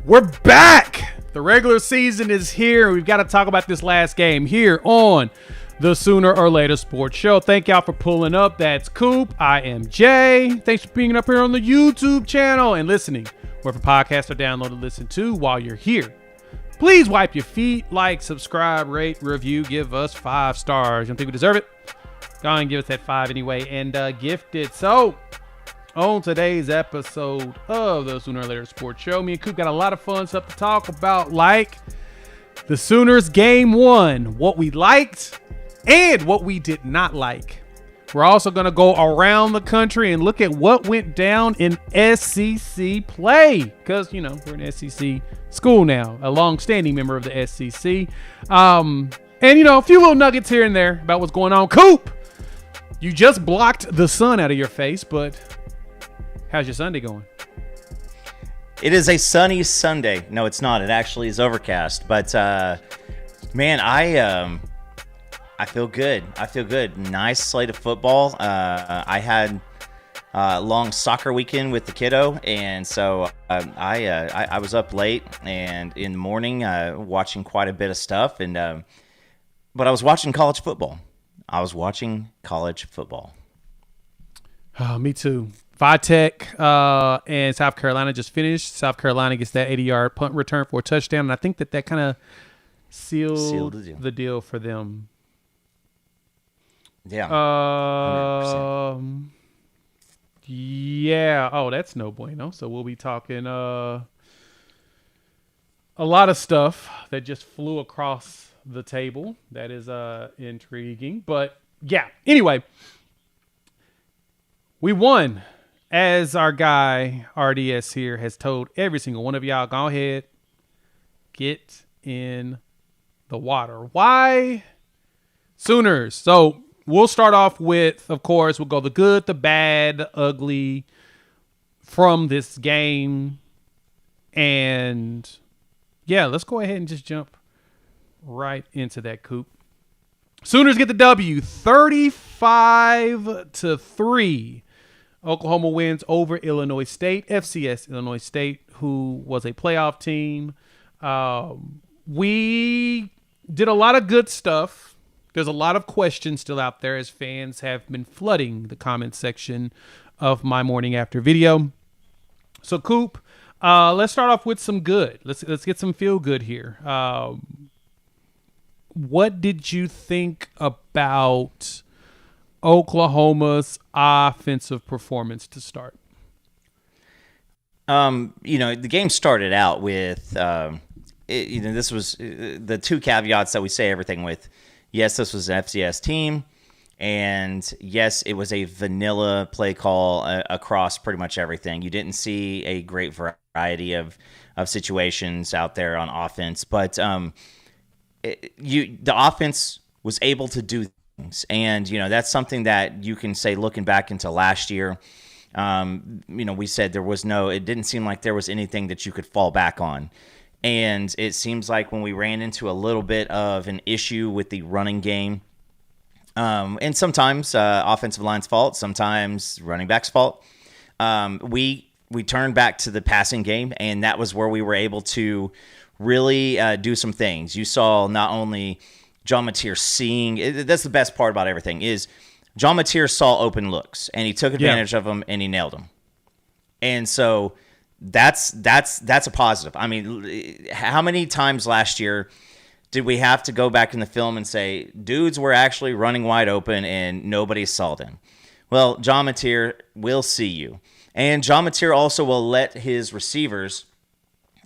We're back. The regular season is here. We've got to talk about this last game here on the Sooner or Later Sports Show. Thank y'all for pulling up. That's Coop. I am Jay. Thanks for being up here on the YouTube channel and listening wherever podcasts are downloaded. Listen to while you're here. Please wipe your feet, like, subscribe, rate, review, give us 5 stars. You don't think we deserve it? Go ahead and give us that 5 anyway and gift it. So, on today's episode of the Sooner or Later Sports Show, me and Coop got a lot of fun stuff to talk about, like the Sooners game 1, what we liked and what we did not like. We're also going to go around the country and look at what went down in SEC play because, you know, we're an SEC school now, a long-standing member of the SEC. And, you know, a few little nuggets here and there about what's going on. Coop, you just blocked the sun out of your face, but how's your Sunday going? It is a sunny Sunday. No, it's not. It actually is overcast. But, man, I feel good. I feel good. Nice slate of football. I had a long soccer weekend with the kiddo, and so I was up late and in the morning watching quite a bit of stuff. And but I was watching college football. Me too. Vitech and South Carolina just finished. South Carolina gets that 80-yard punt return for a touchdown, and I think that kind of sealed the deal for them. Yeah. 100%. Yeah. Oh, that's no bueno. So we'll be talking a lot of stuff that just flew across the table. That is intriguing. But yeah. Anyway, we won. As our guy RDS here has told every single one of y'all, go ahead, get in the water. Why Sooners? So we'll start off with, of course, we'll go the good, the bad, the ugly from this game. And yeah, let's go ahead and just jump right into that, Coop. Sooners get the W, 35-3. Oklahoma wins over Illinois State, FCS Illinois State, who was a playoff team. We did a lot of good stuff. There's a lot of questions still out there as fans have been flooding the comment section of my morning after video. So, Coop, let's start off with some good. Let's get some feel good here. What did you think about Oklahoma's offensive performance to start? The game started out with, this was the two caveats that we say everything with. Yes, this was an FCS team, and yes, it was a vanilla play call across pretty much everything. You didn't see a great variety of situations out there on offense, but the offense was able to do things, and that's something that you can say looking back into last year. We said it didn't seem like there was anything that you could fall back on. And it seems like when we ran into a little bit of an issue with the running game, and sometimes offensive line's fault, sometimes running back's fault, we turned back to the passing game, and that was where we were able to really do some things. You saw not only John Mateer that's the best part about everything, is John Mateer saw open looks, and he took advantage of them, and he nailed them. And so that's a positive. I mean, how many times last year did we have to go back in the film and say, dudes were actually running wide open and nobody saw them? Well, John Mateer will see you. And John Mateer also will let his receivers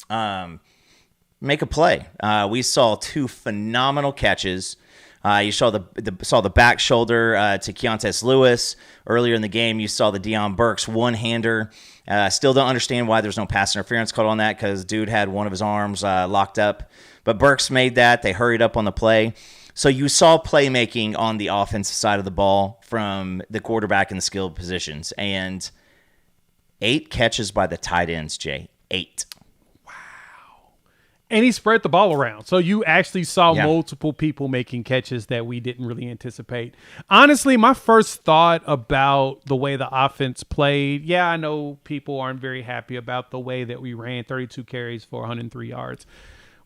make a play. We saw 2 phenomenal catches. You saw the back shoulder to Keontae Lewis. Earlier in the game, you saw the Deion Burks one-hander. Still don't understand why there's no pass interference called on that, because dude had one of his arms locked up. But Burks made that. They hurried up on the play. So you saw playmaking on the offensive side of the ball from the quarterback in the skilled positions. And 8 catches by the tight ends, Jay. 8. Wow. And he spread the ball around. So you actually saw Yeah. multiple people making catches that we didn't really anticipate. Honestly, my first thought about the way the offense played, yeah, I know people aren't very happy about the way that we ran 32 carries for 103 yards.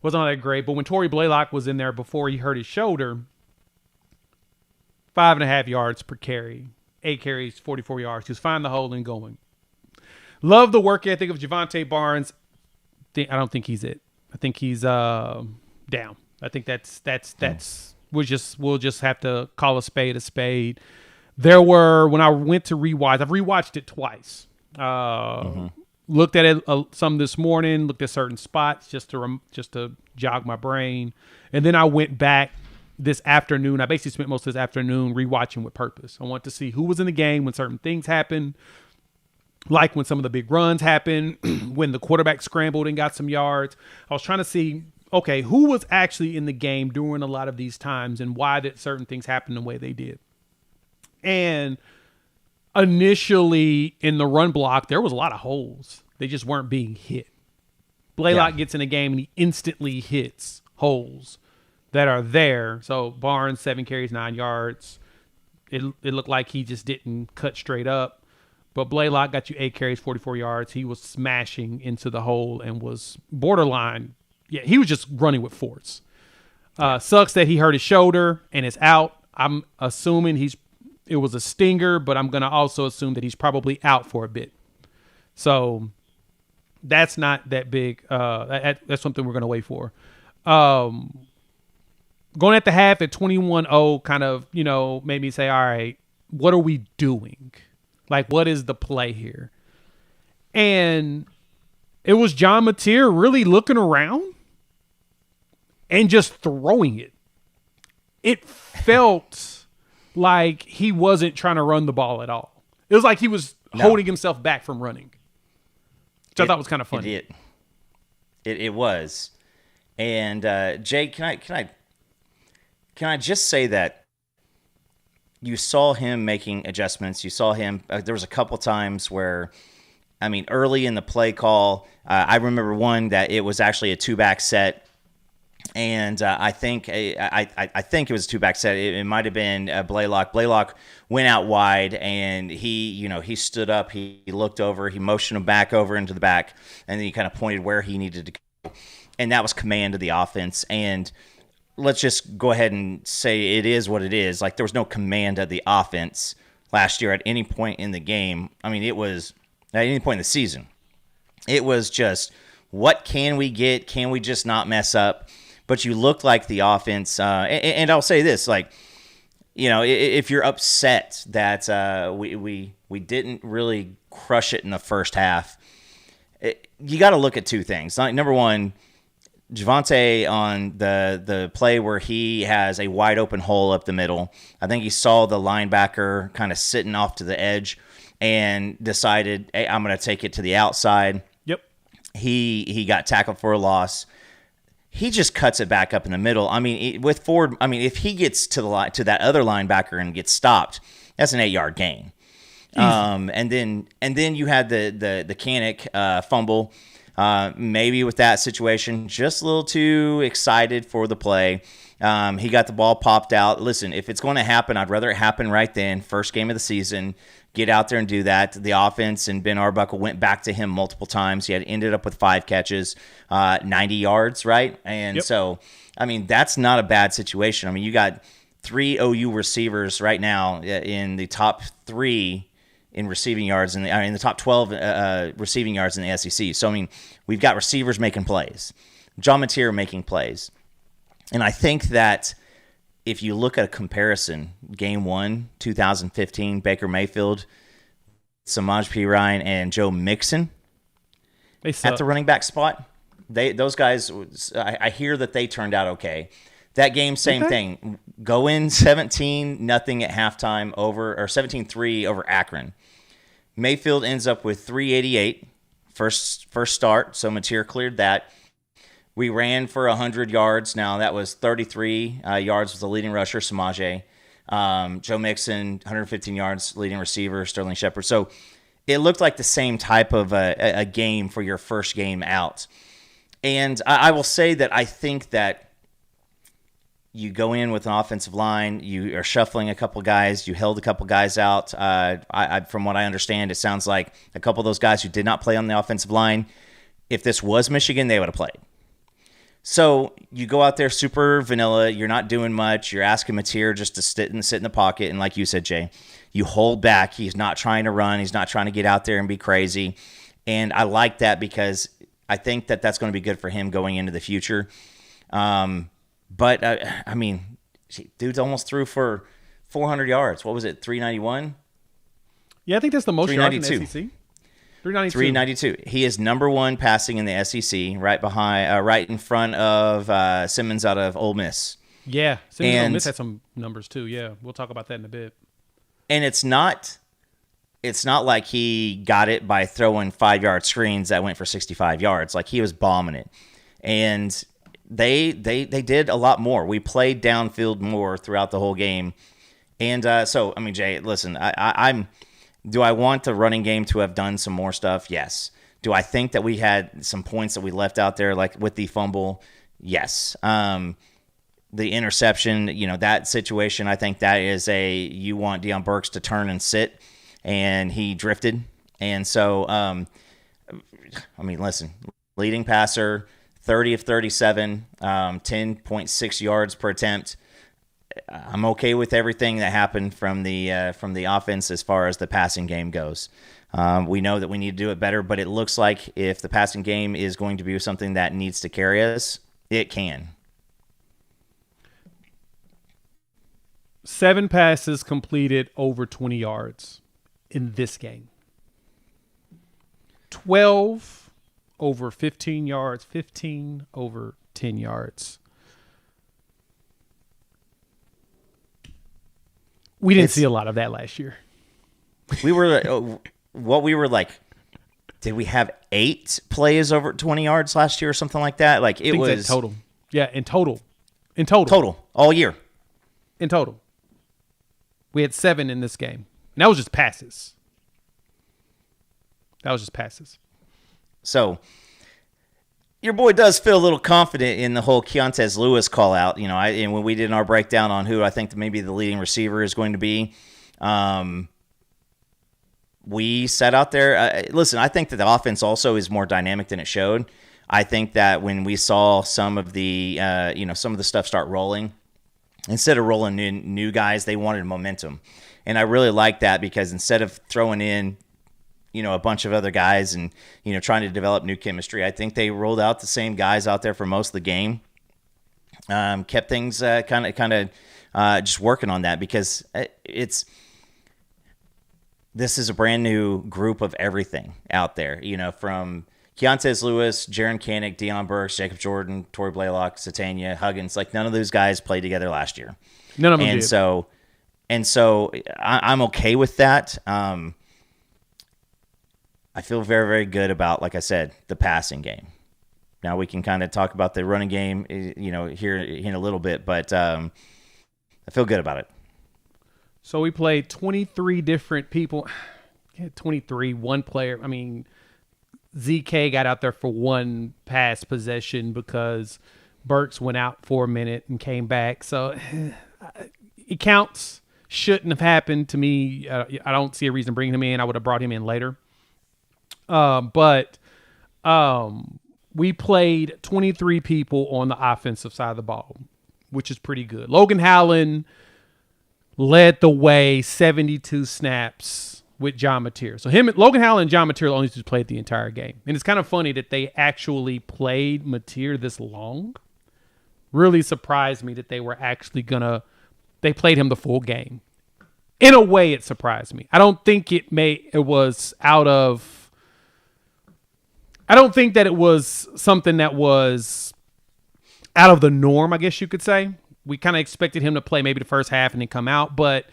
Wasn't all that great. But when Torrey Blaylock was in there before he hurt his shoulder, 5.5 yards per carry, 8 carries, 44 yards. Just find the hole and going. Love the work ethic of Javonte Barnes. I don't think he's it. I think he's down. I think that's we'll just have to call a spade a spade. There were, when I went to rewatch, I've rewatched it twice. Looked at it some this morning. Looked at certain spots just to jog my brain, and then I went back this afternoon. I basically spent most of this afternoon rewatching with purpose. I want to see who was in the game when certain things happened. Like when some of the big runs happened, when the quarterback scrambled and got some yards. I was trying to see, okay, who was actually in the game during a lot of these times and why did certain things happen the way they did. And initially in the run block, there was a lot of holes. They just weren't being hit. Blaylock gets in the game and he instantly hits holes that are there. So Barnes, 7 carries, 9 yards. It looked like he just didn't cut straight up. But Blaylock got you 8 carries, 44 yards. He was smashing into the hole and was borderline. Yeah, he was just running with force. Sucks that he hurt his shoulder and is out. I'm assuming it was a stinger, but I'm going to also assume that he's probably out for a bit. So that's not that big. That's something we're going to wait for. Going at the half at 21-0 kind of, made me say, all right, what are we doing? Like, what is the play here? And it was John Mateer really looking around and just throwing it. It felt like he wasn't trying to run the ball at all. It was like he was holding himself back from running, which I thought was kind of funny. It was. And Jay, can I just say that you saw him making adjustments. You saw him. There was a couple times where, early in the play call, I remember one that it was actually a 2-back set, and I think it was a 2-back set. It might have been Blaylock. Blaylock went out wide, and he stood up. He looked over. He motioned him back over into the back, and then he kind of pointed where he needed to go, and that was command of the offense. And let's just go ahead and say it is what it is. Like, there was no command of the offense last year at any point in the game. It was at any point in the season. It was just, what can we get? Can we just not mess up? But you look like the offense. And I'll say this, if you're upset that we didn't really crush it in the first half, you got to look at two things. Number one, Javonte on the play where he has a wide open hole up the middle. I think he saw the linebacker kind of sitting off to the edge and decided, hey, I'm going to take it to the outside. Yep. He got tackled for a loss. He just cuts it back up in the middle. With Ford, if he gets to that other linebacker and gets stopped, that's an 8-yard gain. And then you had the Kanik fumble. Maybe with that situation, just a little too excited for the play. He got the ball popped out. Listen, if it's going to happen, I'd rather it happen right then. First game of the season, get out there and do that. The offense and Ben Arbuckle went back to him multiple times. He had ended up with 5 catches, 90 yards, right? And so, that's not a bad situation. You got 3 OU receivers right now in the top 3 in receiving yards in the top 12 receiving yards in the SEC. So, we've got receivers making plays. John Mateer making plays. And I think that if you look at a comparison, Game 1, 2015, Baker Mayfield, Samaj P. Ryan, and Joe Mixon at the running back spot, those guys, I hear that they turned out okay. That game, same thing. Go in 17-0 at halftime or 17-3 over Akron. Mayfield ends up with 388, first start, so Mateer cleared that. We ran for 100 yards. Now, that was 33 yards with the leading rusher, Samaje. Joe Mixon, 115 yards, leading receiver, Sterling Shepard. So it looked like the same type of a game for your first game out. And I will say that I think that you go in with an offensive line, you are shuffling a couple guys, you held a couple guys out. From what I understand, it sounds like a couple of those guys who did not play on the offensive line, if this was Michigan, they would have played. So you go out there super vanilla, you're not doing much, you're asking Mateer just to sit in the pocket, and like you said, Jay, you hold back. He's not trying to run, he's not trying to get out there and be crazy. And I like that because I think that that's going to be good for him going into the future. But, I mean, dude's almost threw for 400 yards. What was it, 391? Yeah, I think that's the most yards in the SEC. 392. He is number one passing in the SEC, right in front of Simmons out of Ole Miss. Yeah, Simmons Ole Miss had some numbers too. Yeah, we'll talk about that in a bit. And it's not like he got it by throwing 5-yard screens that went for 65 yards. Like, he was bombing it. And they did a lot more. We played downfield more throughout the whole game. And so, I mean, Jay, listen, do I want the running game to have done some more stuff? Yes. Do I think that we had some points that we left out there, like with the fumble? Yes. The interception, that situation, I think that is you want Deion Burks to turn and sit, and he drifted. And so, I mean, listen, leading passer, 30 of 37, 10.6 yards per attempt. I'm okay with everything that happened from the offense as far as the passing game goes. We know that we need to do it better, but it looks like if the passing game is going to be something that needs to carry us, it can. 7 passes completed over 20 yards in this game. 12 over 15 yards, 15 over 10 yards. We didn't see a lot of that last year. We were did we have 8 plays over 20 yards last year or something like that? Like, it was total. Yeah, in total. All year. In total. We had 7 in this game. And that was just passes. So, your boy does feel a little confident in the whole Keontez Lewis call out. And when we did our breakdown on who I think maybe the leading receiver is going to be, we set out there. Listen, I think that the offense also is more dynamic than it showed. I think that when we saw some of the stuff start rolling, instead of rolling in new guys, they wanted momentum. And I really like that because instead of throwing in a bunch of other guys and, trying to develop new chemistry, I think they rolled out the same guys out there for most of the game. Kept things kind of just working on that because this is a brand new group of everything out there, from Keontez Lewis, Jaron Kanik, Deion Burks, Jacob Jordan, Torrey Blaylock, Satania, Huggins. Like, none of those guys played together last year. None of them did. So I'm okay with that. I feel very, very good about, like I said, the passing game. Now we can kind of talk about the running game, here in a little bit, but I feel good about it. So we played 23 different people. 23, one player. I mean, ZK got out there for one pass possession because Burks went out for a minute and came back. So it counts. Shouldn't have happened to me. I don't see a reason bringing him in. I would have brought him in later. But we played 23 people on the offensive side of the ball, which is pretty good. Logan Howland led the way, 72 snaps with John Mateer. So Logan Howland and John Mateer only just played the entire game. And it's kind of funny that they actually played Mateer this long. Really surprised me that they were actually they played him the full game. In a way, it surprised me. I don't think that it was something that was out of the norm, I guess you could say. We kind of expected him to play maybe the first half and then come out, but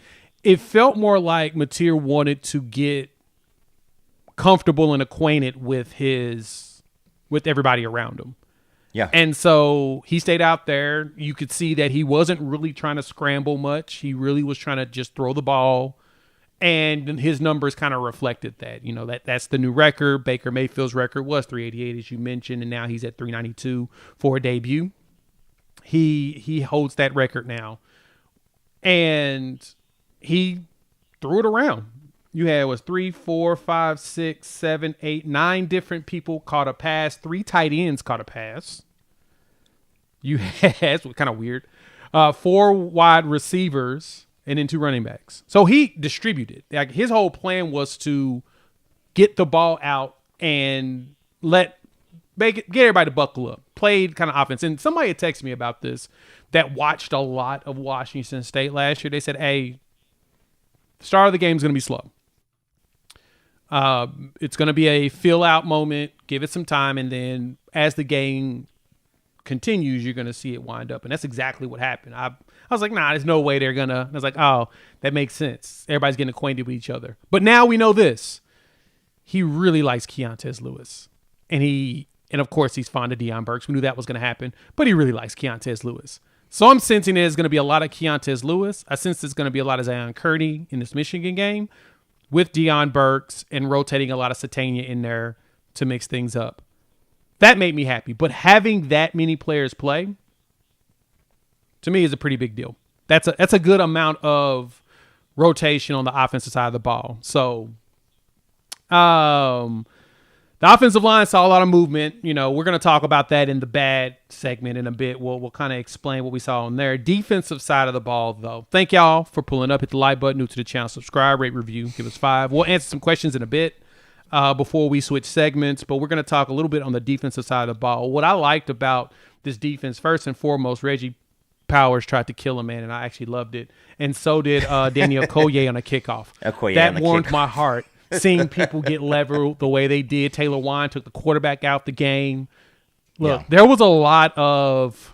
it felt more like Mateer wanted to get comfortable and acquainted with everybody around him. Yeah. And so he stayed out there. You could see that he wasn't really trying to scramble much. He really was trying to just throw the ball And his numbers kind of reflected that. That's the new record. Baker Mayfield's record was 388, as you mentioned, and now he's at 392 for a debut. He holds that record now. And he threw it around. You had 3, 4, 5, 6, 7, 8, 9 different people caught a pass. 3 tight ends caught a pass. You had, it's kind of weird, 4 wide receivers and then 2 running backs. So he distributed. Like, his whole plan was to get the ball out and get everybody to buckle up. Played kind of offense. And somebody had texted me about this that watched a lot of Washington State last year. They said, hey, the start of the game is going to be slow. It's going to be a fill-out moment. Give it some time. And then as the game continues, you're going to see it wind up. And that's exactly what happened. I was like, nah, there's no way they're going to. I was like, oh, that makes sense. Everybody's getting acquainted with each other. But now we know this. He really likes Keontez Lewis. And of course, he's fond of Deion Burks. We knew that was going to happen. But he really likes Keontez Lewis. So I'm sensing there's going to be a lot of Keontez Lewis. I sense there's going to be a lot of Zion Kearney in this Michigan game with Deion Burks and rotating a lot of Satania in there to mix things up. That made me happy. But having that many players play, to me, is a pretty big deal. That's a good amount of rotation on the offensive side of the ball. So, the offensive line saw a lot of movement. We're going to talk about that in the bad segment in a bit. We'll kind of explain what we saw on there. Defensive side of the ball, though. Thank y'all for pulling up. Hit the like button. New to the channel. Subscribe, rate, review. Give us 5. We'll answer some questions in a bit before we switch segments. But we're going to talk a little bit on the defensive side of the ball. What I liked about this defense, first and foremost, Reggie Powers tried to kill a man, and I actually loved it. And so did Daniel Okoye on a kickoff. That warmed my heart. Seeing people get leveled the way they did. Taylor Wine took the quarterback out the game. Look, there was a lot of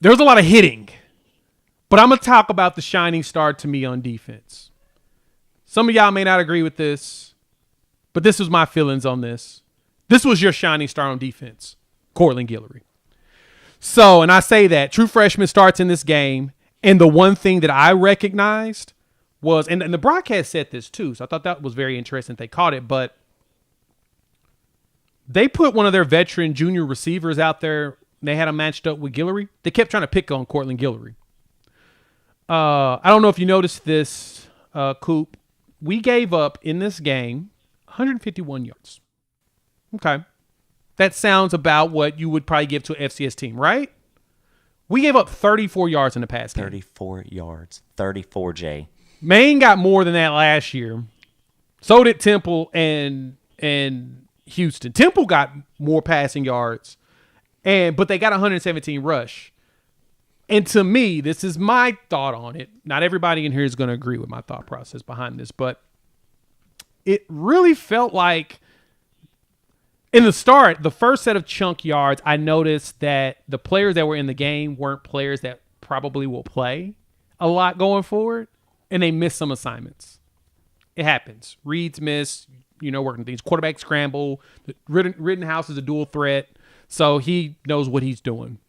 hitting. But I'm going to talk about the shining star to me on defense. Some of y'all may not agree with this, but this was my feelings on this. This was your shining star on defense, Cortland Guillory. So, and I say that, true freshman starts in this game, and the one thing that I recognized was, and the broadcast said this too, so I thought that was very interesting that they caught it, but they put one of their veteran junior receivers out there. They had him matched up with Guillory. They kept trying to pick on Cortland Guillory. I don't know if you noticed this, Coop. We gave up in this game 151 yards. Okay. That sounds about what you would probably give to an FCS team, right? We gave up 34 yards in the pass game. 34 yards. 34, Jay. Maine got more than that last year. So did Temple and Houston. Temple got more passing yards, but they got 117 rush. And to me, this is my thought on it. Not everybody in here is going to agree with my thought process behind this, but it really felt like in the start, the first set of chunk yards, I noticed that the players that were in the game weren't players that probably will play a lot going forward. And they missed some assignments. It happens. Reed's missed, working things. Quarterback scramble. Rittenhouse is a dual threat, so he knows what he's doing.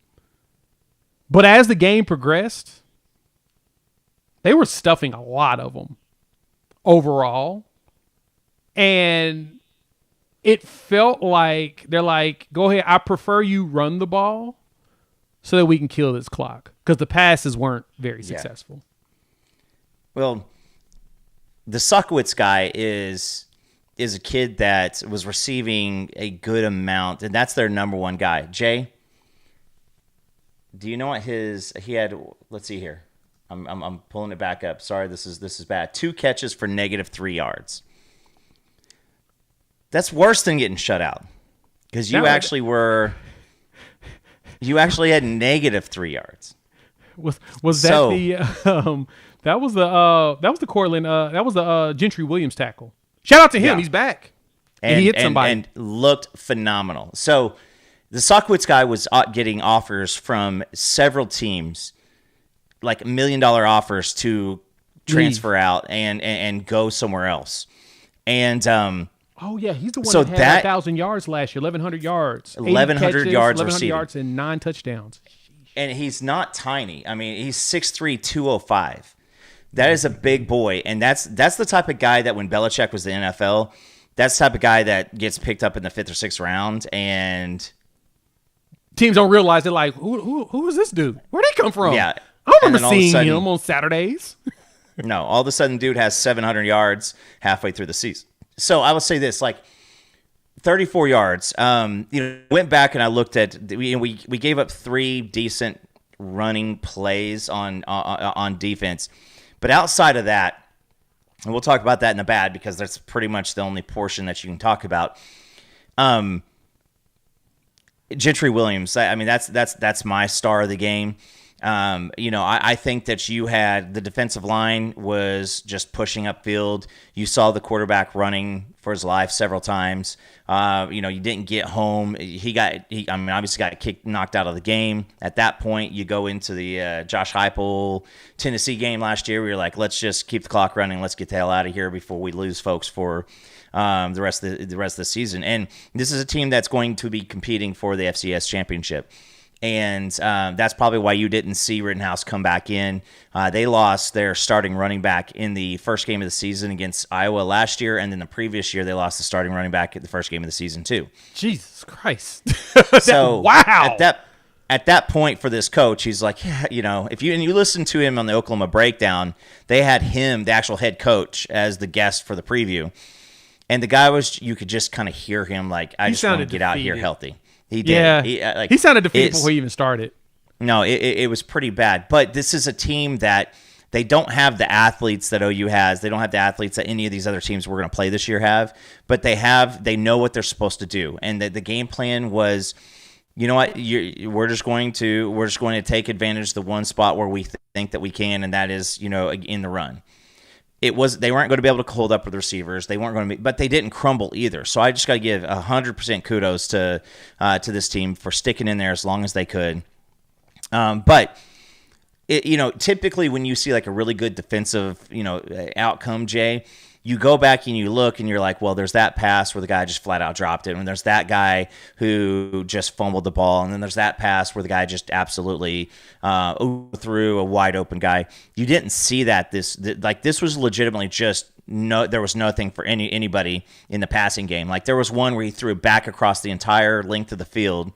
But as the game progressed, they were stuffing a lot of them overall. And it felt like they're like, go ahead, I prefer you run the ball so that we can kill this clock. Because the passes weren't very successful. Well, the Suckowitz guy is a kid that was receiving a good amount, and that's their number one guy. Jay, do you know what he had? Let's see here. I'm pulling it back up. Sorry, this is bad. 2 catches for -3 yards. That's worse than getting shut out because you actually had -3 yards. Was that the that was the Cortland that was the Gentry Williams tackle. Shout out to him, he's back. And he hit somebody and looked phenomenal. So the Sockowitz guy was getting offers from several teams, like $1 million offers to transfer out and go somewhere else. And he's the one that had 1,000 yards last year, 1,100 yards, 1,100 yards, 1,100 yards, and 9 touchdowns. And he's not tiny. I mean, he's 6'3", 205. That is a big boy, and that's the type of guy that when Belichick was the NFL, that's the type of guy that gets picked up in the 5th or 6th round, and teams don't realize they're like, who is this dude? Where'd he come from? Yeah, I remember seeing him on Saturdays. No, all of a sudden, dude has 700 yards halfway through the season. So I will say this, like 34 yards. Went back and I looked at we gave up 3 decent running plays on defense, but outside of that, and we'll talk about that in the bad because that's pretty much the only portion that you can talk about. Gentry Williams, I mean that's my star of the game. I think that you had the defensive line was just pushing upfield. You saw the quarterback running for his life several times. You didn't get home. He obviously got knocked out of the game. At that point, you go into the Josh Heupel Tennessee game last year where you're like, let's just keep the clock running. Let's get the hell out of here before we lose folks for the rest of the season. And this is a team that's going to be competing for the FCS championship. And that's probably why you didn't see Rittenhouse come back in. They lost their starting running back in the first game of the season against Iowa last year, and then the previous year they lost the starting running back at the first game of the season too. Jesus Christ! So wow. At that point for this coach, he's like, if you listen to him on the Oklahoma Breakdown, they had him, the actual head coach, as the guest for the preview, and the guy you could just kind of hear him like, I just want to get out here healthy. He did. Yeah, he sounded defeated before he even started. No, it was pretty bad. But this is a team that they don't have the athletes that OU has. They don't have the athletes that any of these other teams we're going to play this year have. But they know what they're supposed to do. And the game plan was, you know what, we're just going to take advantage of the one spot where we think that we can, and that is in the run. They weren't going to be able to hold up with receivers. They weren't going to be, but they didn't crumble either. So I just got to give 100% kudos to this team for sticking in there as long as they could. But typically when you see like a really good defensive, outcome, Jay, you go back and you look and you're like, well, there's that pass where the guy just flat out dropped it, and there's that guy who just fumbled the ball, and then there's that pass where the guy just absolutely threw a wide open guy. You didn't see that. This was legitimately just there was nothing for anybody in the passing game. Like there was one where he threw back across the entire length of the field,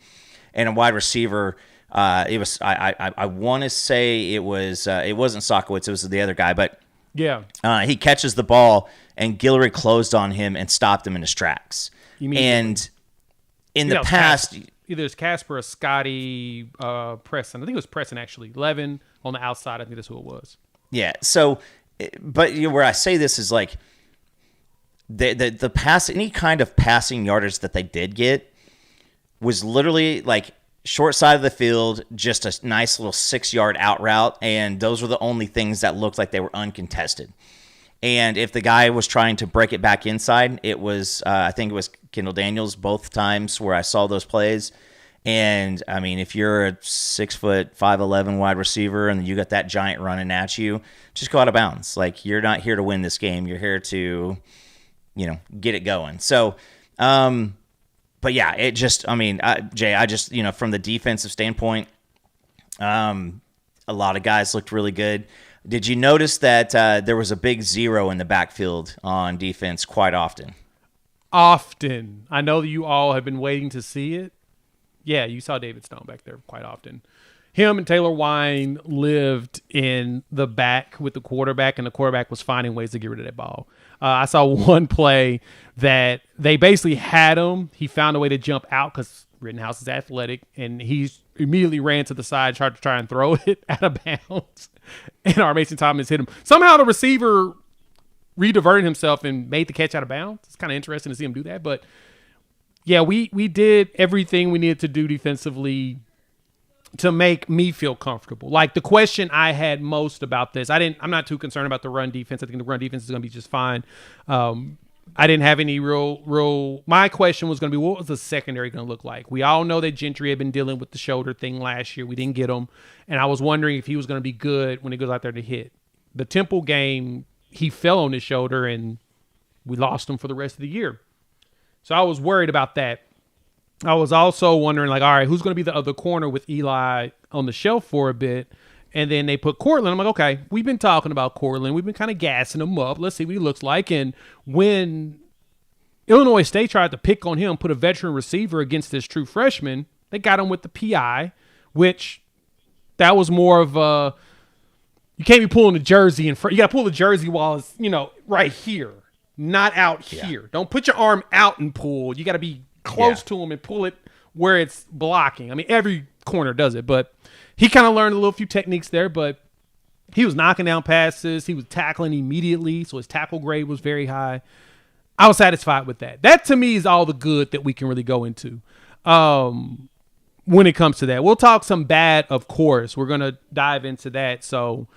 and a wide receiver. It was I want to say it wasn't Sockowitz, it was the other guy, but. Yeah. He catches the ball, and Guillory closed on him and stopped him in his tracks. And in the past... Either it's Casper or Scotty Preston. I think it was Preston, actually. Levin on the outside. I think that's who it was. Yeah. So, but where I say this is like the pass, any kind of passing yardage that they did get was literally like short side of the field, just a nice little 6-yard out route, and those were the only things that looked like they were uncontested. And if the guy was trying to break it back inside, it was I think it was Kendall Daniels both times where I saw those plays. And I mean, if you're a 6'5'11" wide receiver and you got that giant running at you, just go out of bounds. Like, you're not here to win this game. You're here to, get it going. So, but yeah, it just, Jay, I just, from the defensive standpoint, a lot of guys looked really good. Did you notice that there was a big 0 in the backfield on defense quite often? Often. I know that you all have been waiting to see it. Yeah, you saw David Stone back there quite often. Him and Taylor Wine lived in the back with the quarterback, and the quarterback was finding ways to get rid of that ball. I saw one play that they basically had him. He found a way to jump out because Rittenhouse is athletic, and he immediately ran to the side, tried to try and throw it out of bounds. And our Mason Thomas hit him. Somehow the receiver rediverted himself and made the catch out of bounds. It's kind of interesting to see him do that. But, yeah, we did everything we needed to do defensively to make me feel comfortable. Like, the question I had most about this, I'm not too concerned about the run defense. I think the run defense is going to be just fine. I didn't have any real. My question was going to be, what was the secondary going to look like? We all know that Gentry had been dealing with the shoulder thing last year. We didn't get him, and I was wondering if he was going to be good when he goes out there to hit. The Temple game, he fell on his shoulder, and we lost him for the rest of the year. So I was worried about that. I was also wondering, like, all right, who's going to be the other corner with Eli on the shelf for a bit? And then they put Cortland. I'm like, okay, we've been talking about Cortland. We've been kind of gassing him up. Let's see what he looks like. And when Illinois State tried to pick on him, put a veteran receiver against this true freshman, they got him with the PI, which that was more of a, you can't be pulling the jersey in front. You got to pull the jersey while it's, right here, not out here. Don't put your arm out and pull. You got to be close to him and pull it where it's blocking. I mean, every corner does it, but he kind of learned a little few techniques there, but he was knocking down passes. He was tackling immediately, so his tackle grade was very high. I was satisfied with that. That, to me, is all the good that we can really go into when it comes to that. We'll talk some bad, of course. We're going to dive into that. So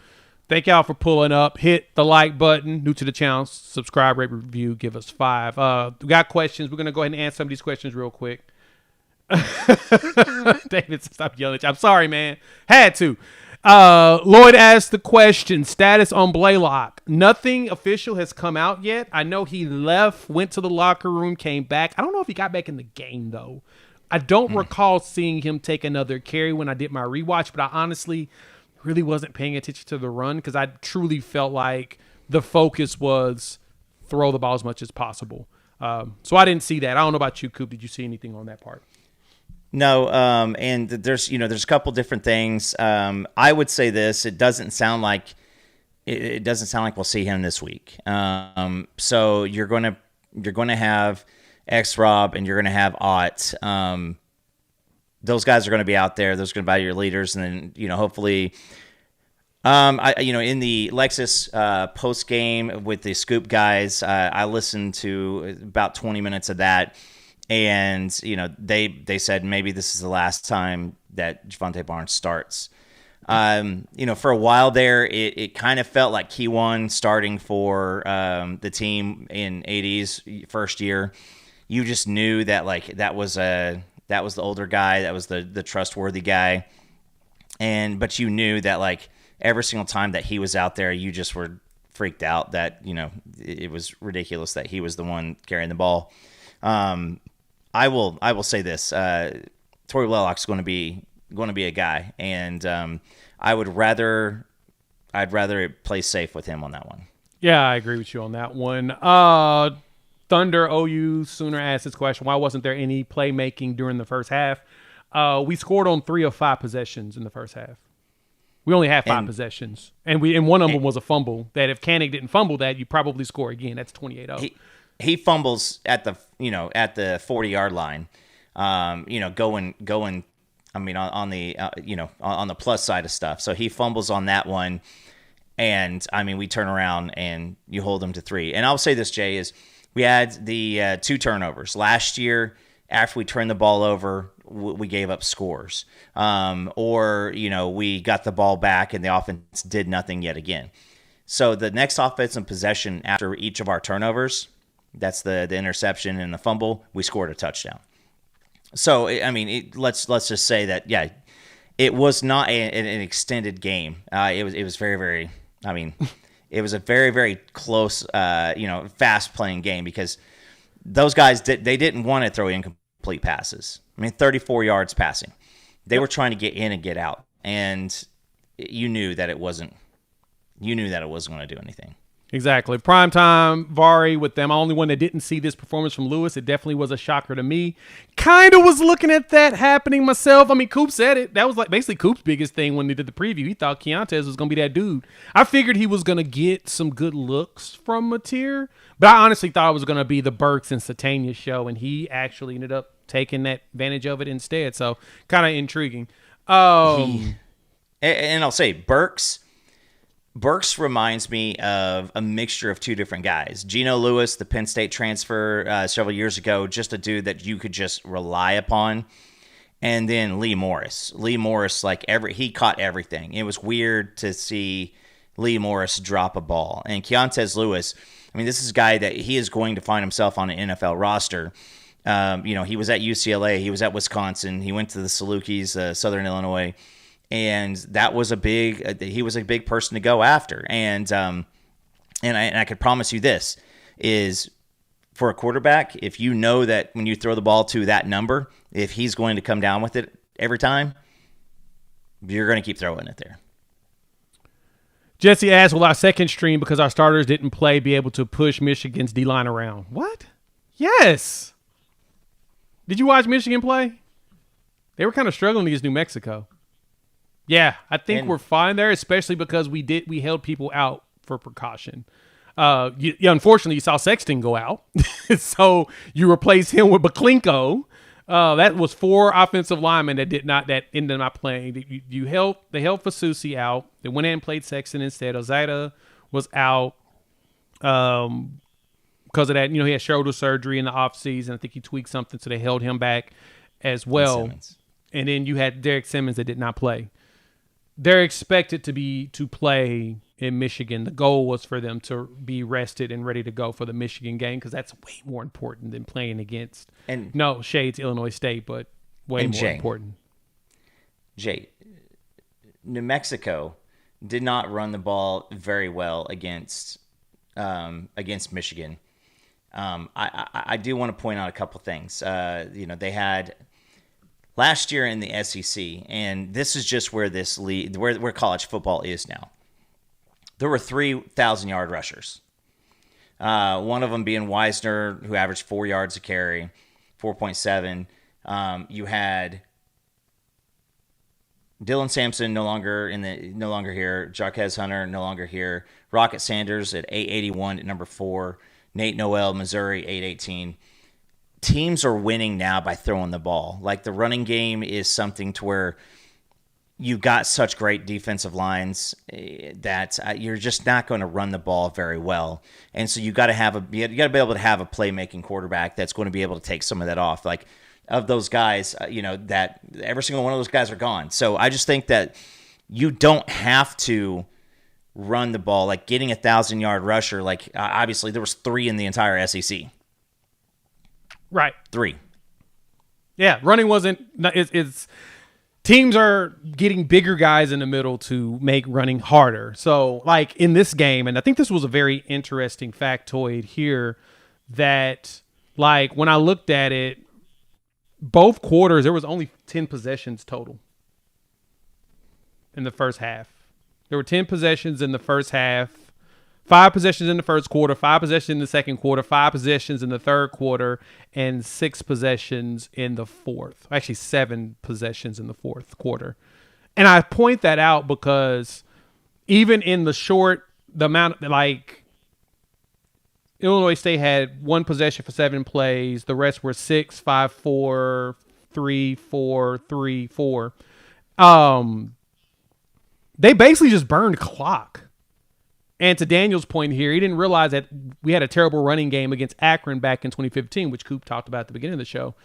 thank y'all for pulling up. Hit the like button. New to the channel, subscribe, rate, review, give us 5. We got questions. We're going to go ahead and answer some of these questions real quick. David, stop yelling at you. I'm sorry, man. Had to. Lloyd asked the question, status on Blaylock. Nothing official has come out yet. I know he left, went to the locker room, came back. I don't know if he got back in the game, though. I don't recall seeing him take another carry when I did my rewatch, but I honestly really wasn't paying attention to the run because I truly felt like the focus was throw the ball as much as possible. So I didn't see that. I don't know about you, Coop. Did you see anything on that part? No, and there's a couple different things. I would say this: it doesn't sound like we'll see him this week. So you're going to have X-Rob and you're going to have Ott. Those guys are going to be out there. Those are going to be your leaders, and then hopefully. In the Lexus post game with the Scoop guys, I listened to about 20 minutes of that. And, they said maybe this is the last time that Javonte Barnes starts. For a while there, it kind of felt like Keyone starting for the team in AD's first year. You just knew that, that was the older guy. That was the trustworthy guy. But you knew that, every single time that he was out there, you just were freaked out that, it was ridiculous that he was the one carrying the ball. I will say this: Torrey Blaylock's going to be a guy, and I'd rather play safe with him on that one. Yeah, I agree with you on that one. Thunder OU Sooner asked this question: why wasn't there any playmaking during the first half? We scored on 3 of 5 possessions in the first half. We only had 5 possessions, and one of them was a fumble. That if Koenig didn't fumble that, you probably score again. That's 28-0. He fumbles at the 40-yard line, going. I mean, on the plus side of stuff. So he fumbles on that one, and we turn around and you hold him to 3. And I'll say this, Jay, is we had the 2 turnovers last year. After we turned the ball over, we gave up scores, or we got the ball back and the offense did nothing yet again. So the next offensive possession after each of our turnovers. That's the interception and the fumble. We scored a touchdown. So, let's just say that, it was not an extended game. It was very, very, it was a very, very close, fast-playing game because those guys, they didn't want to throw incomplete passes. 34 yards passing. They were trying to get in and get out, and you knew that it wasn't going to do anything. Exactly. Primetime, Vari with them. I'm the only one that didn't see this performance from Lewis. It definitely was a shocker to me. Kind of was looking at that happening myself. Coop said it. That was basically Coop's biggest thing when they did the preview. He thought Keontez was going to be that dude. I figured he was going to get some good looks from Mateer, but I honestly thought it was going to be the Burks and Satania show, and he actually ended up taking that advantage of it instead. So kind of intriguing. And I'll say Burks reminds me of a mixture of 2 different guys. Geno Lewis, the Penn State transfer several years ago, just a dude that you could just rely upon. And then Lee Morris. Lee Morris, he caught everything. It was weird to see Lee Morris drop a ball. And Keontez Lewis, this is a guy that he is going to find himself on an NFL roster. He was at UCLA. He was at Wisconsin. He went to the Salukis, Southern Illinois. And that was he was a big person to go after. And I could promise you this is for a quarterback, if you know that when you throw the ball to that number, if he's going to come down with it every time, you're going to keep throwing it there. Jesse asked, will our second stream, because our starters didn't play, be able to push Michigan's D-line around? What? Yes. Did you watch Michigan play? They were kind of struggling against New Mexico. Yeah, I think we're fine there, especially because we held people out for precaution. Unfortunately, you saw Sexton go out, so you replace him with Baklinko. That was 4 offensive linemen that ended up playing. They held Fasusi out. They went in and played Sexton instead. Ozida was out because of that. He had shoulder surgery in the offseason. I think he tweaked something, so they held him back as well. And then you had Derek Simmons that did not play. They're expected to play in Michigan. The goal was for them to be rested and ready to go for the Michigan game, because that's way more important than playing against shades Illinois State, but way more important. Jay, New Mexico did not run the ball very well against Michigan. I do want to point out a couple things. They had last year in the SEC, and this is just where this league, where college football is now. There were 3,000-yard rushers. One of them being Wisner, who averaged 4 yards a carry, 4.7. You had Dylan Sampson no longer here. Jarquez Hunter no longer here. Rocket Sanders at 881 at number 4. Nate Noel, Missouri, 818. Teams are winning now by throwing the ball. Like, the running game is something to where you got such great defensive lines that you're just not going to run the ball very well. And so you got to be able to have a playmaking quarterback that's going to be able to take some of that off. Like, of those guys, that every single one of those guys are gone. So I just think that you don't have to run the ball. Like, getting 1,000-yard rusher, like, obviously there was 3 in the entire SEC. Right. 3. Yeah, running wasn't – it's teams are getting bigger guys in the middle to make running harder. So, like, in this game, and I think this was a very interesting factoid here, that, like, when I looked at it, both quarters, there was only 10 possessions total in the first half. There were 10 possessions in the first half, 5 possessions in the first quarter, 5 possessions in the second quarter, 5 possessions in the third quarter, and 6 possessions in the fourth. Actually, 7 possessions in the fourth quarter. And I point that out because even in the amount, like, Illinois State had 1 possession for 7 plays. The rest were 6, 5, 4, 3, 4, 3, 4. They basically just burned clock. And to Daniel's point here, he didn't realize that we had a terrible running game against Akron back in 2015, which Coop talked about at the beginning of the show.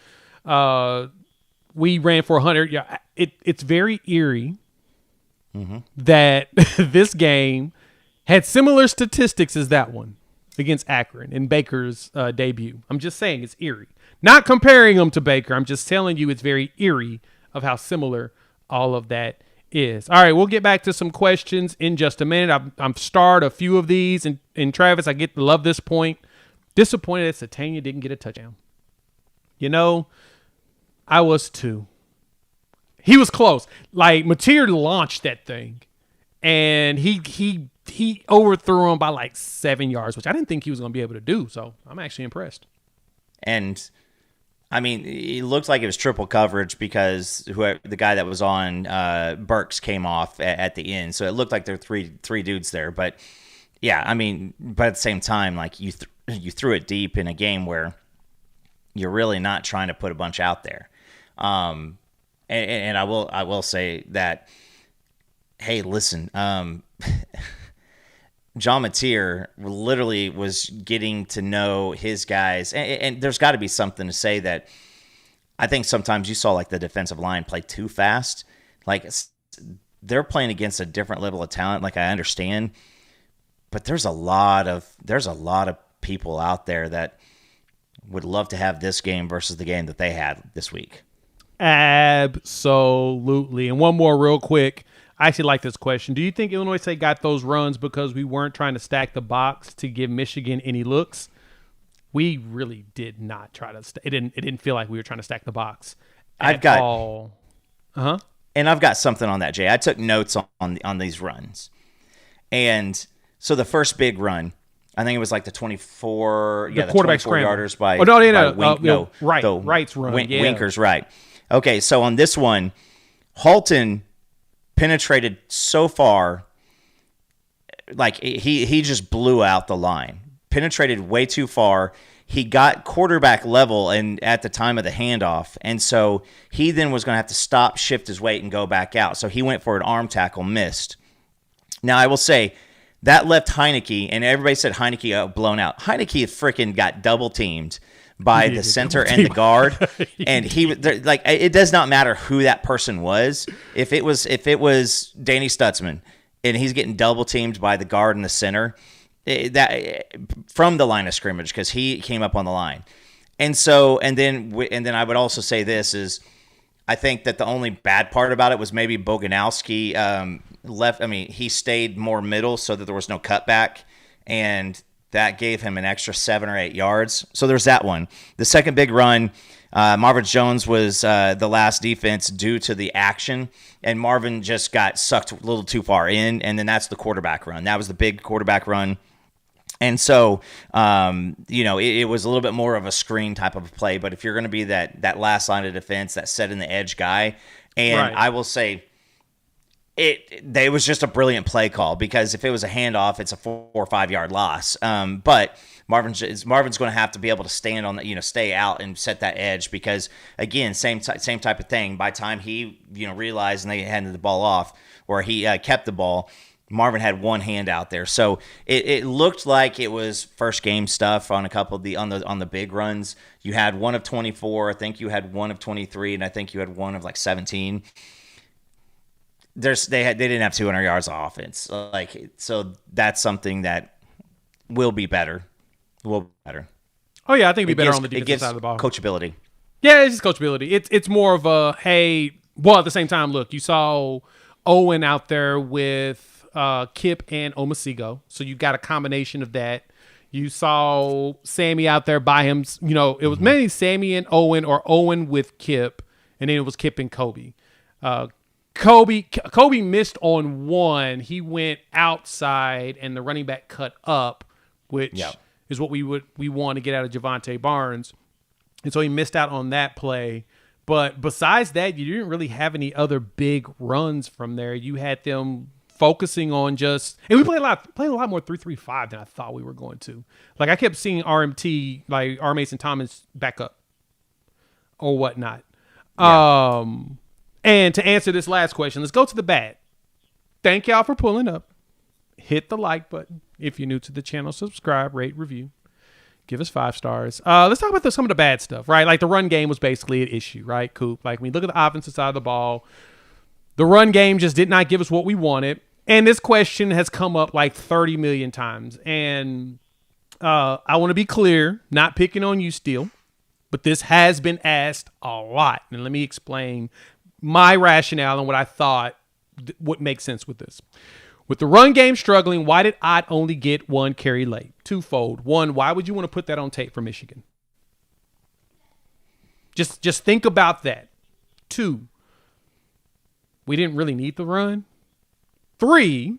We ran for 100. Yeah, it's very eerie that this game had similar statistics as that one against Akron in Baker's debut. I'm just saying it's eerie. Not comparing them to Baker. I'm just telling you it's very eerie of how similar all of that is. All right, we'll get back to some questions in just a minute. I've starred a few of these, and Travis, I get to love this point. Disappointed that Satania didn't get a touchdown. I was too. He was close. Like, Mateer launched that thing, and he overthrew him by like 7 yards, which I didn't think he was going to be able to do. So I'm actually impressed. And I mean, it looked like it was triple coverage because the guy that was on Burks came off at the end, so it looked like there were three dudes there. But yeah, I mean, but at the same time, like, you threw it deep in a game where you're really not trying to put a bunch out there. And I will say that, hey, listen, John Mateer literally was getting to know his guys, and there's got to be something to say that I think sometimes you saw, like, the defensive line play too fast. Like, they're playing against a different level of talent. Like, I understand, but there's a lot of people out there that would love to have this game versus the game that they had this week. Absolutely. And one more real quick. I actually like this question. Do you think Illinois State got those runs because we weren't trying to stack the box to give Michigan any looks? We really did not try to. It didn't feel like we were trying to stack the box at all. And I've got something on that, Jay. I took notes on these runs, And so the first big run, I think it was like the 24, the the quarterback 24 yarders by Wright's run. Winker's right. Okay, so on this one, Halton penetrated so far, like he just blew out the line. Penetrated way too far. He got quarterback level and at the time of the handoff, and so he then was going to have to stop, shift his weight, and go back out. So he went for an arm tackle, missed. Now I will say that left Heineke, and everybody said Heineke blown out. Heineke freaking got double teamed by the center and the guard, and he like it does not matter who that person was. If it was Danny Stutzman, and he's getting double teamed by the guard and the center. That from the line of scrimmage because he came up on the line, and then I would also say this is I think that the only bad part about it was maybe Boganowski left. I mean, he stayed more middle so that there was no cutback, and that gave him an extra 7 or 8 yards. So there's that one. The second big run, Marvin Jones was the last defense due to the action, and Marvin just got sucked a little too far in, and then that's the quarterback run. That was the big quarterback run. And so, it was a little bit more of a screen type of play. But if you're going to be that last line of defense, that set in the edge guy, and right. I will say it was just a brilliant play call because if it was a handoff, it's a 4 or 5 yard loss. But Marvin's going to have to be able to stand on the, stay out and set that edge because again, same type of thing. By the time he realized and they handed the ball off or he kept the ball. Marvin had one hand out there, so it looked like it was first game stuff on a couple of on the big runs. You had one of 24, I think you had one of 23, and I think you had one of like 17. They didn't have 200 yards of offense, so that's something that will be better. Oh yeah, I think it'd be better on the defensive side of the ball. Coachability. Yeah, it's just coachability. It's more of a at the same time, look, you saw Owen out there with Kip and Omasigo. So you got a combination of that. You saw Sammy out there by him. It was mainly Sammy and Owen or Owen with Kip, and then it was Kip and Kobe. Kobe missed on one. He went outside, and the running back cut up, which is what we want to get out of Javonte Barnes. And so he missed out on that play. But besides that, you didn't really have any other big runs from there. You had them focusing on and we played a lot more 3-3-5 than I thought we were going to. Like I kept seeing RMT, like R. Mason Thomas back up or whatnot. Yeah. And to answer this last question, let's go to the bad. Thank y'all for pulling up. Hit the like button. If you're new to the channel, subscribe, rate, review. Give us 5 stars. Let's talk about some of the bad stuff, right? Like the run game was basically an issue, right, Coop? Like when you look at the offensive side of the ball, the run game just did not give us what we wanted. And this question has come up like 30 million times. And I want to be clear, not picking on you, Steele, but this has been asked a lot. And let me explain my rationale and what I thought would make sense with this. With the run game struggling, why did Ott only get 1 carry late? Twofold. 1, why would you want to put that on tape for Michigan? Just think about that. 2, we didn't really need the run. 3,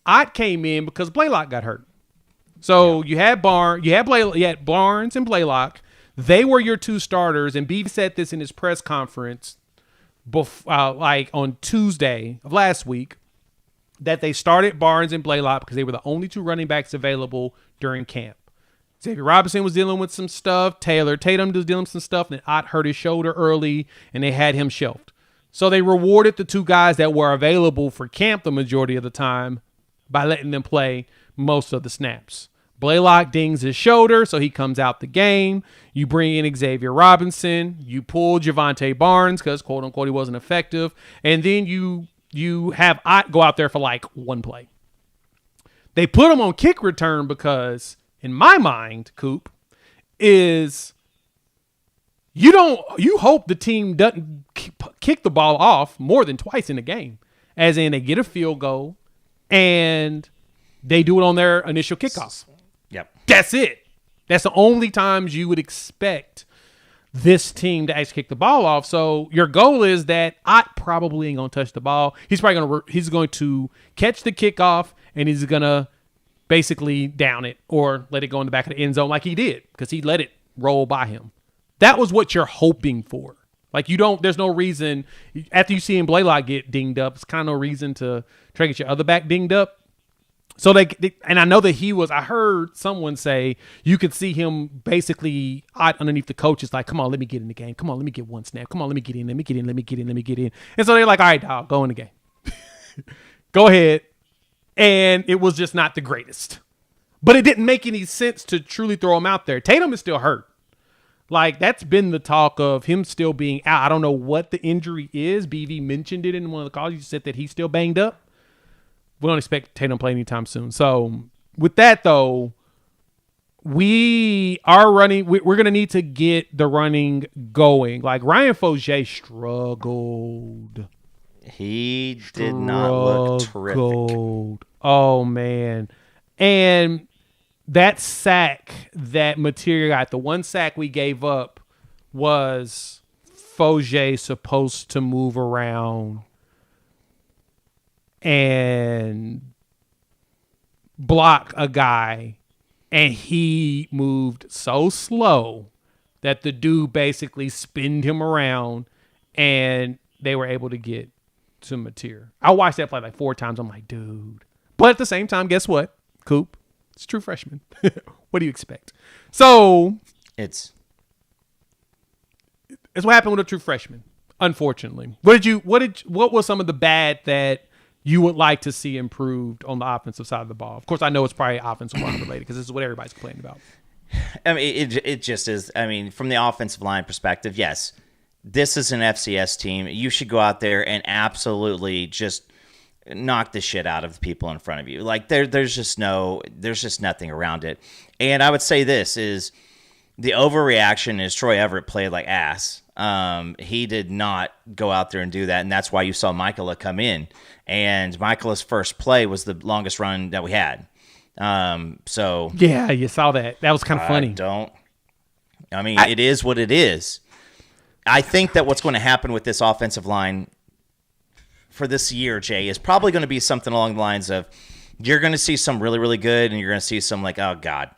Ott came in because Blaylock got hurt. So you had Barnes and Blaylock. They were your 2 starters, and Beef said this in his press conference like on Tuesday of last week, that they started Barnes and Blaylock because they were the only 2 running backs available during camp. Xavier Robinson was dealing with some stuff. Taylor Tatum was dealing with some stuff. And Ott hurt his shoulder early, and they had him shelved. So they rewarded the 2 guys that were available for camp the majority of the time by letting them play most of the snaps. Blaylock dings his shoulder, so he comes out the game. You bring in Xavier Robinson. You pull Javonte Barnes because, quote-unquote, he wasn't effective. And then you have Ott go out there for like 1 play. They put him on kick return because, in my mind, Coop, is you hope the team doesn't kick the ball off more than twice in a game. As in, they get a field goal and they do it on their initial kickoff. Yep. That's it. That's the only times you would expect this team to actually kick the ball off. So your goal is that Ott probably ain't going to touch the ball. He's going to catch the kickoff and he's going to basically down it or let it go in the back of the end zone like he did because he let it roll by him. That was what you're hoping for. Like there's no reason after you see him Blaylock get dinged up, it's kind of no reason to try to get your other back dinged up. So and I know that I heard someone say you could see him basically out underneath the coaches like, come on, let me get in the game. Come on, let me get one snap. Come on, let me get in. And so they're like, all right, dog, go in the game. Go ahead. And it was just not the greatest. But it didn't make any sense to truly throw him out there. Tatum is still hurt. Like, that's been the talk of him still being out. I don't know what the injury is. BV mentioned it in one of the calls. He said that he's still banged up. We don't expect Tatum to play anytime soon. So, with that, though, we're going to need to get the running going. Like, Ryan Fogier struggled. He did not look terrific. Oh, man. And that sack that Mateer got, the one sack we gave up was Fogier supposed to move around and block a guy, and he moved so slow that the dude basically spinned him around, and they were able to get to Mateer. I watched that play like 4 times. I'm like, dude. But at the same time, guess what, Coop? It's a true freshman. What do you expect? So it's what happened with a true freshman. Unfortunately, what was some of the bad that you would like to see improved on the offensive side of the ball? Of course, I know it's probably offensive line related because this is what everybody's complaining about. I mean, it just is. I mean, from the offensive line perspective, yes, this is an FCS team. You should go out there and absolutely just knock the shit out of the people in front of you. Like there's just nothing around it. And I would say this is the overreaction is Troy Everett played like ass. He did not go out there and do that. And that's why you saw Michaela come in, and Michaela's first play was the longest run that we had. So yeah, you saw that. That was kind of funny. It is what it is. I think that what's going to happen with this offensive line for this year, Jay, is probably going to be something along the lines of you're going to see some really, really good, and you're going to see some like, oh, God.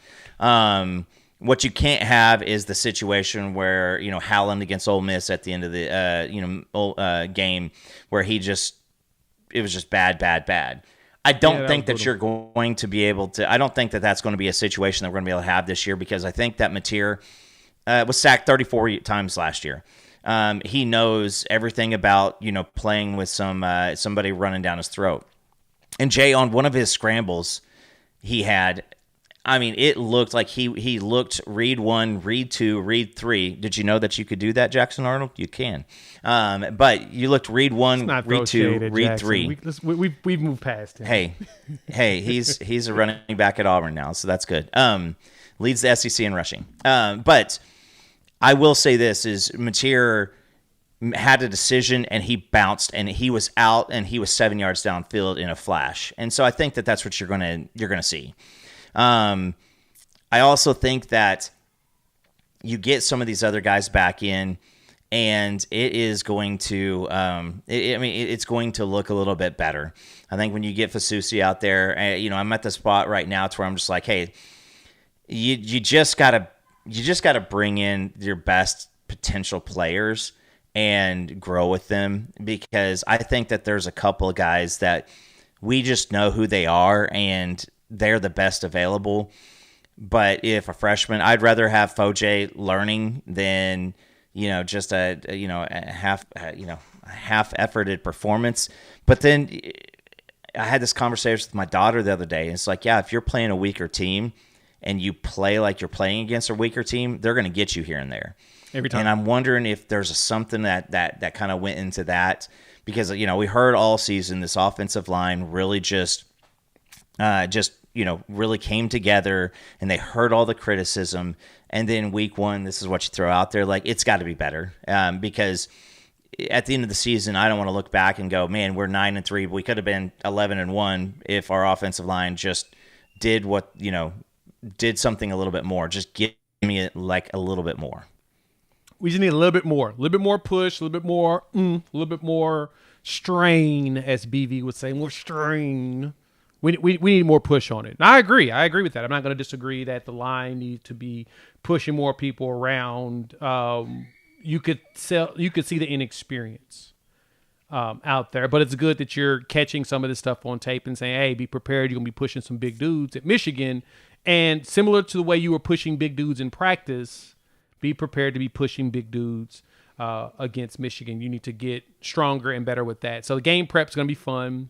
What you can't have is the situation where, Howland against Ole Miss at the end of the game where it was just bad. I don't think that you're going to be able to – I don't think that that's going to be a situation that we're going to be able to have this year, because I think that Mateer was sacked 34 times last year. He knows everything about, playing with somebody running down his throat. And Jay, on one of his scrambles he had, it looked like he looked read 1, read 2, read 3. Did you know that you could do that, Jackson Arnold? You can. But you looked read 1, read 2, read Jackson. 3. We've moved past him. Hey, he's a running back at Auburn now, so that's good. Leads the SEC in rushing. But I will say this is Mateer had a decision, and he bounced, and he was out, and he was 7 yards downfield in a flash. And so I think that that's what you're gonna see. I also think that you get some of these other guys back in, and it is going to it's going to look a little bit better. I think when you get Fasusi out there, I'm at the spot right now to where I'm just like, hey, you just gotta bring in your best potential players and grow with them, because I think that there's a couple of guys that we just know who they are and they're the best available. But if a freshman, I'd rather have Fogier learning than just a half-efforted performance. But then I had this conversation with my daughter the other day, and it's like, yeah, if you're playing a weaker team and you play like you're playing against a weaker team, they're going to get you here and there every time. And I'm wondering if there's something that kind of went into that, because we heard all season this offensive line really just really came together, and they heard all the criticism. And then week 1, this is what you throw out there. Like, it's got to be better, because at the end of the season, I don't want to look back and go, man, we're 9-3. But we could have been 11-1 if our offensive line just did did something a little bit more. Just give me a little bit more. We just need a little bit more push, a little bit more strain, as BV would say, more strain. We need more push on it. And I agree with that. I'm not going to disagree that the line needs to be pushing more people around. You could see the inexperience out there, but it's good that you're catching some of this stuff on tape and saying, hey, be prepared. You're going to be pushing some big dudes at Michigan. And similar to the way you were pushing big dudes in practice, be prepared to be pushing big dudes against Michigan. You need to get stronger and better with that. So the game prep is going to be fun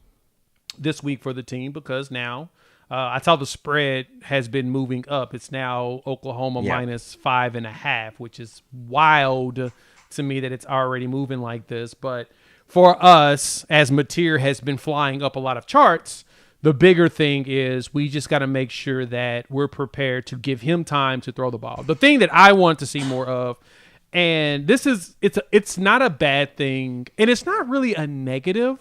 this week for the team because now I saw the spread has been moving up. It's now Oklahoma minus 5.5, which is wild to me that it's already moving like this. But for us, as Mateer has been flying up a lot of charts, the bigger thing is we just got to make sure that we're prepared to give him time to throw the ball. The thing that I want to see more of, and it's not a bad thing, and it's not really a negative,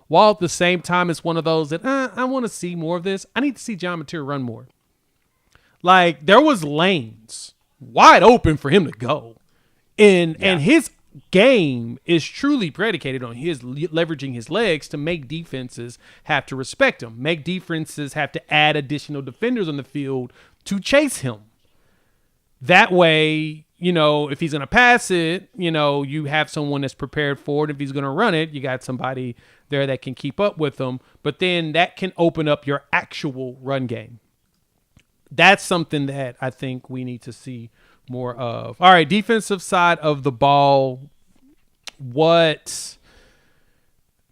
while at the same time it's one of those that I want to see more of this. I need to see John Mateer run more. Like, there was lanes wide open for him to go. And his game is truly predicated on his leveraging his legs to make defenses have to respect him, make defenses have to add additional defenders on the field to chase him. That way, if he's going to pass it, you have someone that's prepared for it. If he's going to run it, you got somebody there that can keep up with him. But then that can open up your actual run game. That's something that I think we need to see more of. All right, defensive side of the ball. What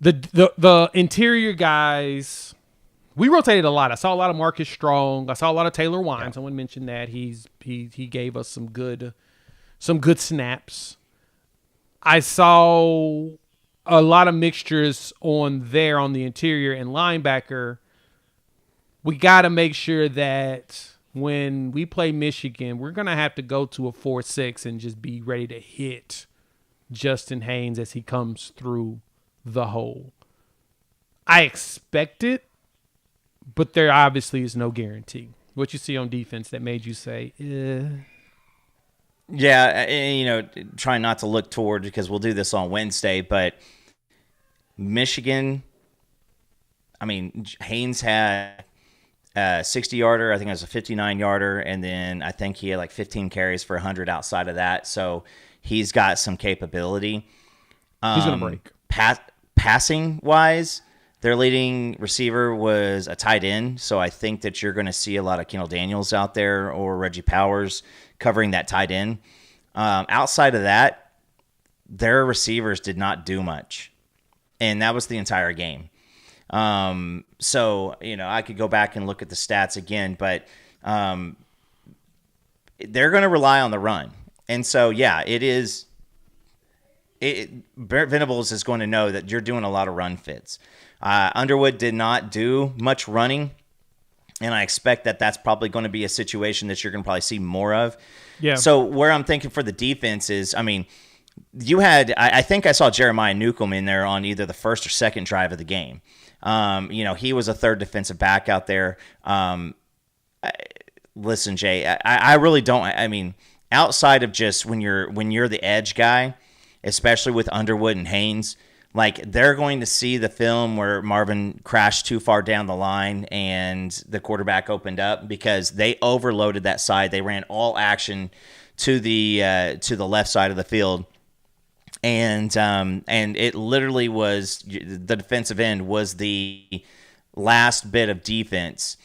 the interior guys, we rotated a lot. I saw a lot of Marcus Strong. I saw a lot of Taylor Wine. Yeah. Someone mentioned that he gave us some good snaps. I saw a lot of mixtures on the interior and linebacker. We got to make sure that when we play Michigan, we're going to have to go to a 4-6 and just be ready to hit Justin Haynes as he comes through the hole. I expect it, but there obviously is no guarantee. What you see on defense that made you say, Yeah, and, trying not to look toward, because we'll do this on Wednesday, but Michigan, Haynes had a 60-yarder. I think it was a 59-yarder, and then I think he had like 15 carries for 100 outside of that. So he's got some capability. He's going to break. Passing-wise, their leading receiver was a tight end, so I think that you're going to see a lot of Kendall Daniels out there or Reggie Powers covering that tight end. Outside of that, their receivers did not do much, and that was the entire game. So, I could go back and look at the stats again, but they're going to rely on the run. And so, yeah, Venables is going to know that you're doing a lot of run fits. Underwood did not do much running, and I expect that that's probably going to be a situation that you're going to probably see more of. Yeah. So where I'm thinking for the defense is, you had, I think I saw Jeremiah Newcomb in there on either the first or second drive of the game. He was a third defensive back out there. Listen, Jay, I really don't. Outside of just when you're the edge guy, especially with Underwood and Haynes, like, they're going to see the film where Marvin crashed too far down the line and the quarterback opened up, because they overloaded that side. They ran all action to the left side of the field. And it literally was, the defensive end was the last bit of defense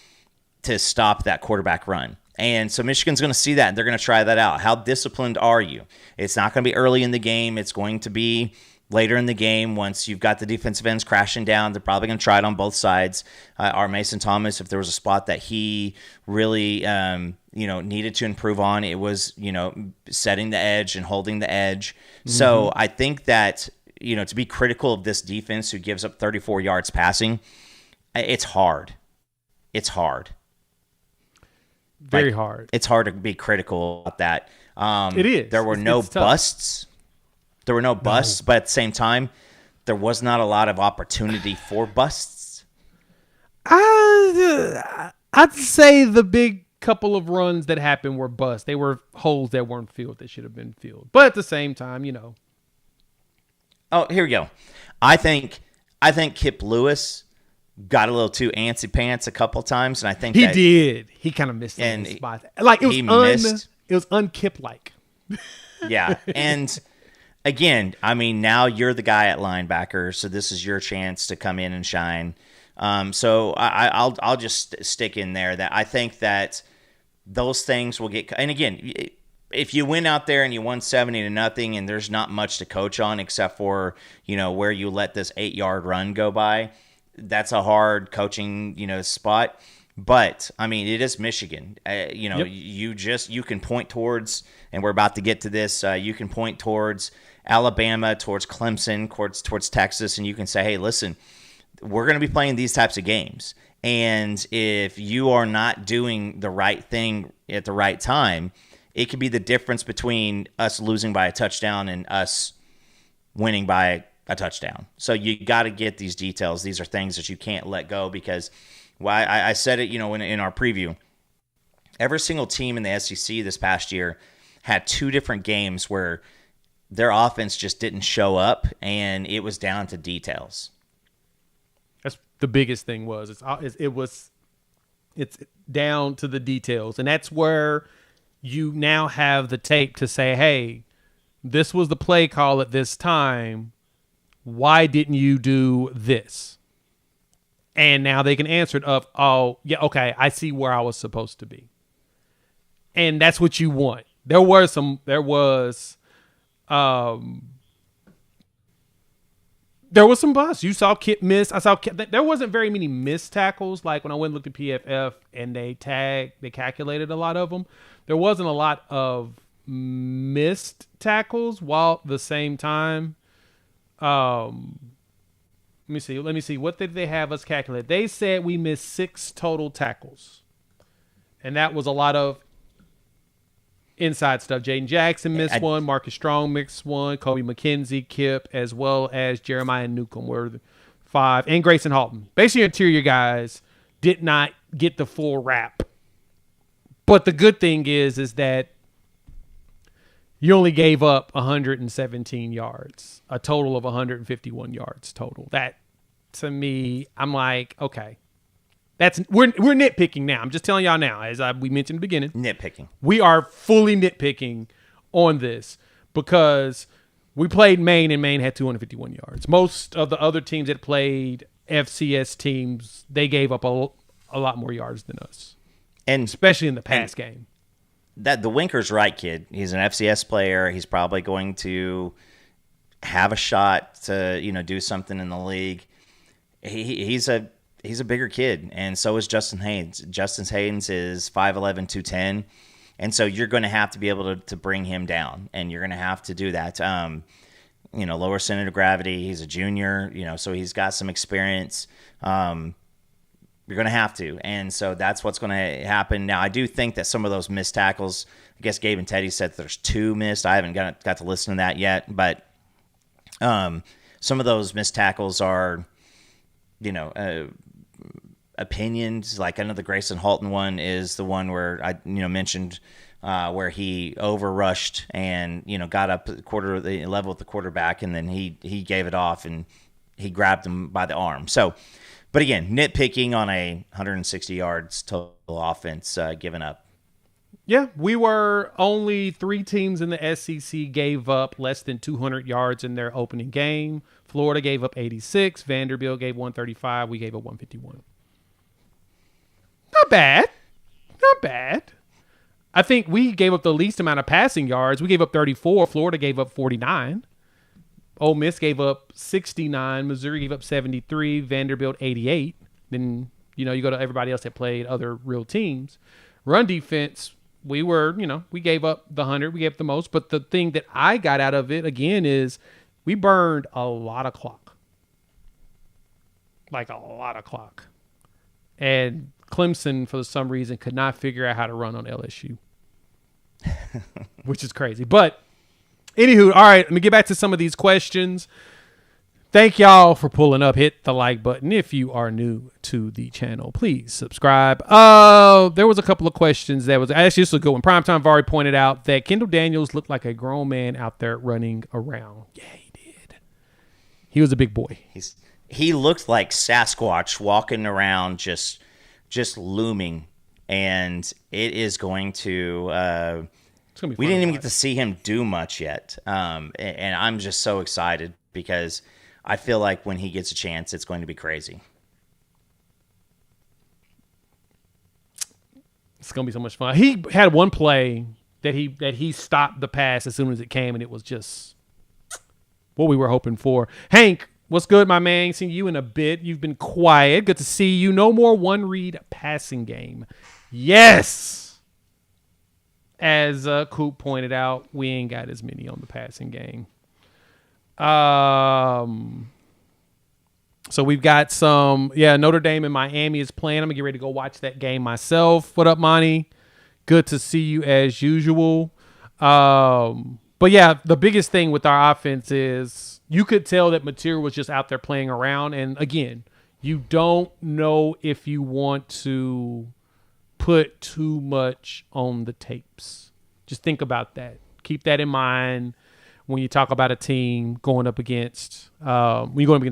to stop that quarterback run. And so Michigan's going to see that, and they're going to try that out. How disciplined are you? It's not going to be early in the game. It's going to be later in the game. Once you've got the defensive ends crashing down, they're probably going to try it on both sides. Our Mason Thomas, if there was a spot that he really needed to improve on, it was setting the edge and holding the edge. Mm-hmm. So I think that to be critical of this defense who gives up 34 yards passing, it's hard. It's hard. Very hard. It's hard to be critical about that. It is. There were no busts. There were no busts, but at the same time, there was not a lot of opportunity for busts. I'd say the big couple of runs that happened were busts. They were holes that weren't filled that should have been filled. But at the same time, Oh, here we go. I think Kip Lewis got a little too antsy pants a couple times, and I think he did. He kind of missed some spots. Like it was unkip like. Yeah, and again, I mean, now you're the guy at linebacker, so this is your chance to come in and shine. So I'll just stick in there that I think that those things will get. And again, if you went out there and you won 70-0, and there's not much to coach on except for where you let this 8-yard run go by, that's a hard coaching spot. But I mean, it is Michigan. Yep. You can point towards, and we're about to get to this. You can point towards Alabama, towards Clemson, towards Texas, and you can say, hey, listen, we're going to be playing these types of games. And if you are not doing the right thing at the right time, it could be the difference between us losing by a touchdown and us winning by a touchdown. So you got to get these details. These are things that you can't let go because I said it, in our preview. Every single team in the SEC this past year had 2 different games where their offense just didn't show up, and it was down to details. That's the biggest thing. It's down to the details, and that's where you now have the tape to say, hey, this was the play call at this time. Why didn't you do this? And now they can answer it of, oh, yeah, okay, I see where I was supposed to be. And that's what you want. There was some busts. You saw Kip miss. There wasn't very many missed tackles. Like when I went and looked at PFF and they calculated a lot of them. There wasn't a lot of missed tackles while at the same time. Let me see. What did they have us calculate? They said we missed 6 total tackles. And that was a lot of inside stuff. Jaden Jackson missed one. Marcus Strong missed one. Kobe McKenzie, Kip, as well as Jeremiah Newcomb were the 5. And Grayson Halton. Basically, interior guys did not get the full rap. But the good thing is that you only gave up 117 yards, a total of 151 yards total. That, to me, I'm like, okay, we're nitpicking now. I'm just telling y'all now, as we mentioned in the beginning. Nitpicking. We are fully nitpicking on this because we played Maine, and Maine had 251 yards. Most of the other teams that played FCS teams, they gave up a lot more yards than us, and especially in the pass game. That the Winker's right, kid. He's an FCS player. He's probably going to have a shot to do something in the league. He's a bigger kid, and so is Justin Haynes. Justin Haynes is 5'11", 210, and so you're going to have to be able to bring him down, and you're going to have to do that. Lower center of gravity. He's a junior, so he's got some experience. You're going to have to, and so that's what's going to happen. Now, I do think that some of those missed tackles, I guess Gabe and Teddy said there's 2 missed. I haven't got to listen to that yet, but some of those missed tackles are, opinions. Like I know the Grayson Halton one is the one where I mentioned where he overrushed and got up the level with the quarterback, and then he gave it off and he grabbed him by the arm. So. But again, nitpicking on a 160 yards total offense given up. Yeah, we were only 3 teams in the SEC gave up less than 200 yards in their opening game. Florida gave up 86. Vanderbilt gave 135. We gave up 151. Not bad. I think we gave up the least amount of passing yards. We gave up 34. Florida gave up 49. Ole Miss gave up 69. Missouri gave up 73. Vanderbilt 88. Then, you go to everybody else that played other real teams. Run defense, we gave up the 100. We gave up the most. But the thing that I got out of it, again, is we burned a lot of clock. Like a lot of clock. And Clemson, for some reason, could not figure out how to run on LSU. Which is crazy. But anywho, all right, let me get back to some of these questions. Thank y'all for pulling up. Hit the like button if you are new to the channel. Please subscribe. There was a couple of questions that was actually just a good one. Primetime Vari pointed out that Kendall Daniels looked like a grown man out there running around. Yeah, he did. He was a big boy. he looked like Sasquatch walking around, just looming, and it is going to. We didn't even get to see him do much yet, and I'm just so excited because I feel like when he gets a chance, it's going to be crazy. It's gonna be so much fun. He had one play that he stopped the pass as soon as it came, and it was just what we were hoping for. Hank, what's good, my man? Ain't seen you in a bit. You've been quiet. Good to see you. No more one read passing game. Yes. As Coop pointed out, we ain't got as many on the passing game. So we've got some, Notre Dame and Miami is playing. I'm going to get ready to go watch that game myself. What up, Monty? Good to see you as usual. But yeah, the biggest thing with our offense is you could tell that Mateer was just out there playing around. And again, you don't know if you want to put too much on the tapes. Just think about that. Keep that in mind when you talk about a team going up against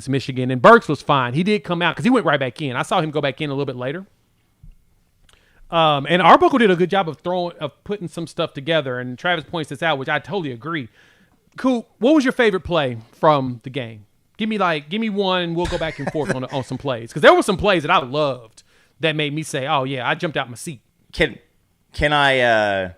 Michigan. And Burks was fine. He did come out because he went right back in. I saw him go back in a little bit later. And Arbuckle did a good job of putting some stuff together. And Travis points this out, which I totally agree. Cool. What was your favorite play from the game? Give me one, and we'll go back and forth on some plays, because there were some plays that I loved that made me say, "Oh yeah, I jumped out my seat." Can I?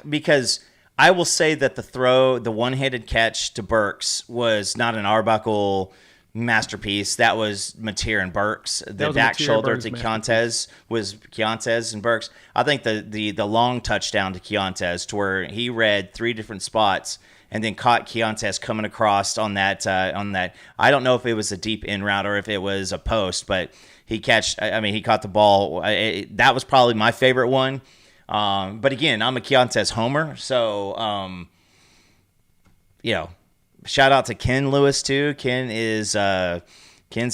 Because I will say that the one-handed catch to Burks was not an Arbuckle masterpiece. That was Mateer and Burks. The back shoulder to Keontae was Keontae and Burks. I think the long touchdown to Keontae, to where he read 3 different spots and then caught Keontae coming across on that. I don't know if it was a deep in route or if it was a post, but he caught the ball. That was probably my favorite one. But again, I'm a Keontae homer, so shout out to Ken Lewis too. Ken's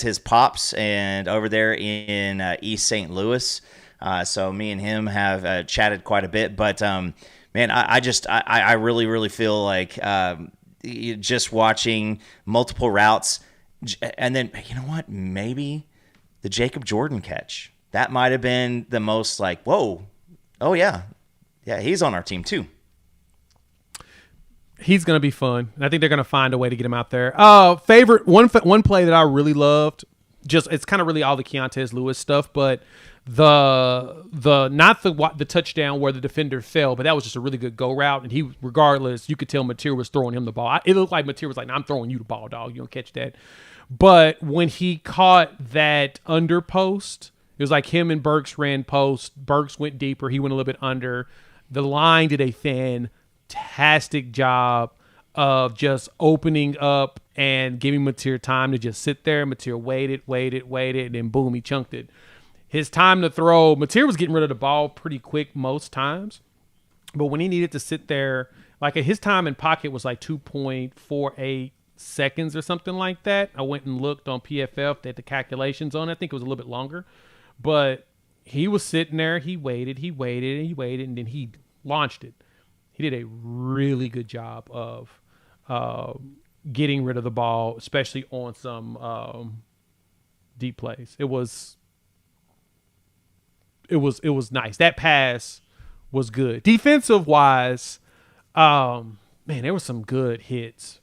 his pops, and over there in East St. Louis. So me and him have chatted quite a bit. But man, I really, really feel like just watching multiple routes, and then you know what? Maybe the Jacob Jordan catch, that might have been the most like, whoa, oh yeah, he's on our team too. He's going to be fun. And I think they're going to find a way to get him out there. Favorite one play that I really loved, it's kind of really all the Keontae Lewis stuff, but not the touchdown where the defender fell, but that was just a really good go route. And he, regardless, you could tell Mateer was throwing him the ball. It looked like Mateer was like, "No, I'm throwing you the ball, dog. You don't catch that." But when he caught that under post, it was like him and Burks ran post. Burks went deeper. He went a little bit under. The line did a fantastic job of just opening up and giving Mateer time to just sit there. Mateer waited, and then boom, he chunked it. His time to throw, Mateer was getting rid of the ball pretty quick most times, but when he needed to sit there, like his time in pocket was like 2.48 seconds or something like that. I went and looked on PFF. They had the calculations on it. I think it was a little bit longer, but he was sitting there. He waited, and then he launched it. He did a really good job of getting rid of the ball, especially on some deep plays. It was nice. That pass was good. Defensive wise, man, there were some good hits.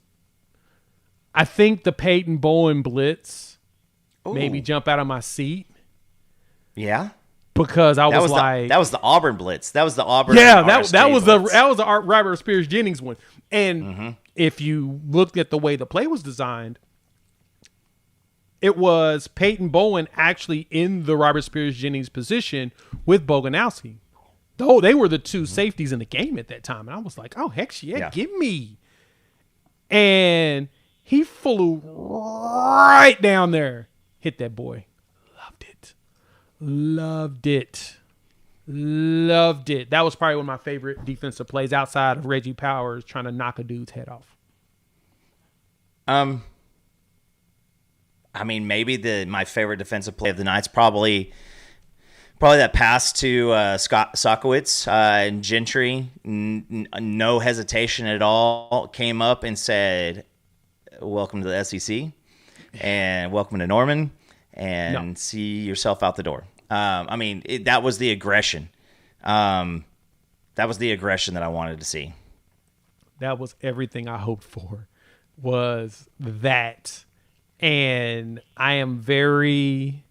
I think the Peyton Bowen blitz made me jump out of my seat. Yeah. Because that was the Auburn blitz. That was the Auburn. Yeah, that was the Robert Spears Jennings one. And if you looked at the way the play was designed, it was Peyton Bowen actually in the Robert Spears Jennings position with Boganowski. Though they were the two safeties in the game at that time, and I was like, "Oh heck yeah, give me!" And he flew right down there, hit that boy. Loved it. That was probably one of my favorite defensive plays outside of Reggie Powers trying to knock a dude's head off. Maybe my favorite defensive play of the night's probably that pass to Scott Sockowitz and Gentry. No hesitation at all. Came up and said, welcome to the SEC, and welcome to Norman, and see yourself out the door. I mean, that was the aggression. That was the aggression that I wanted to see. That was everything I hoped for, was that. And I am very...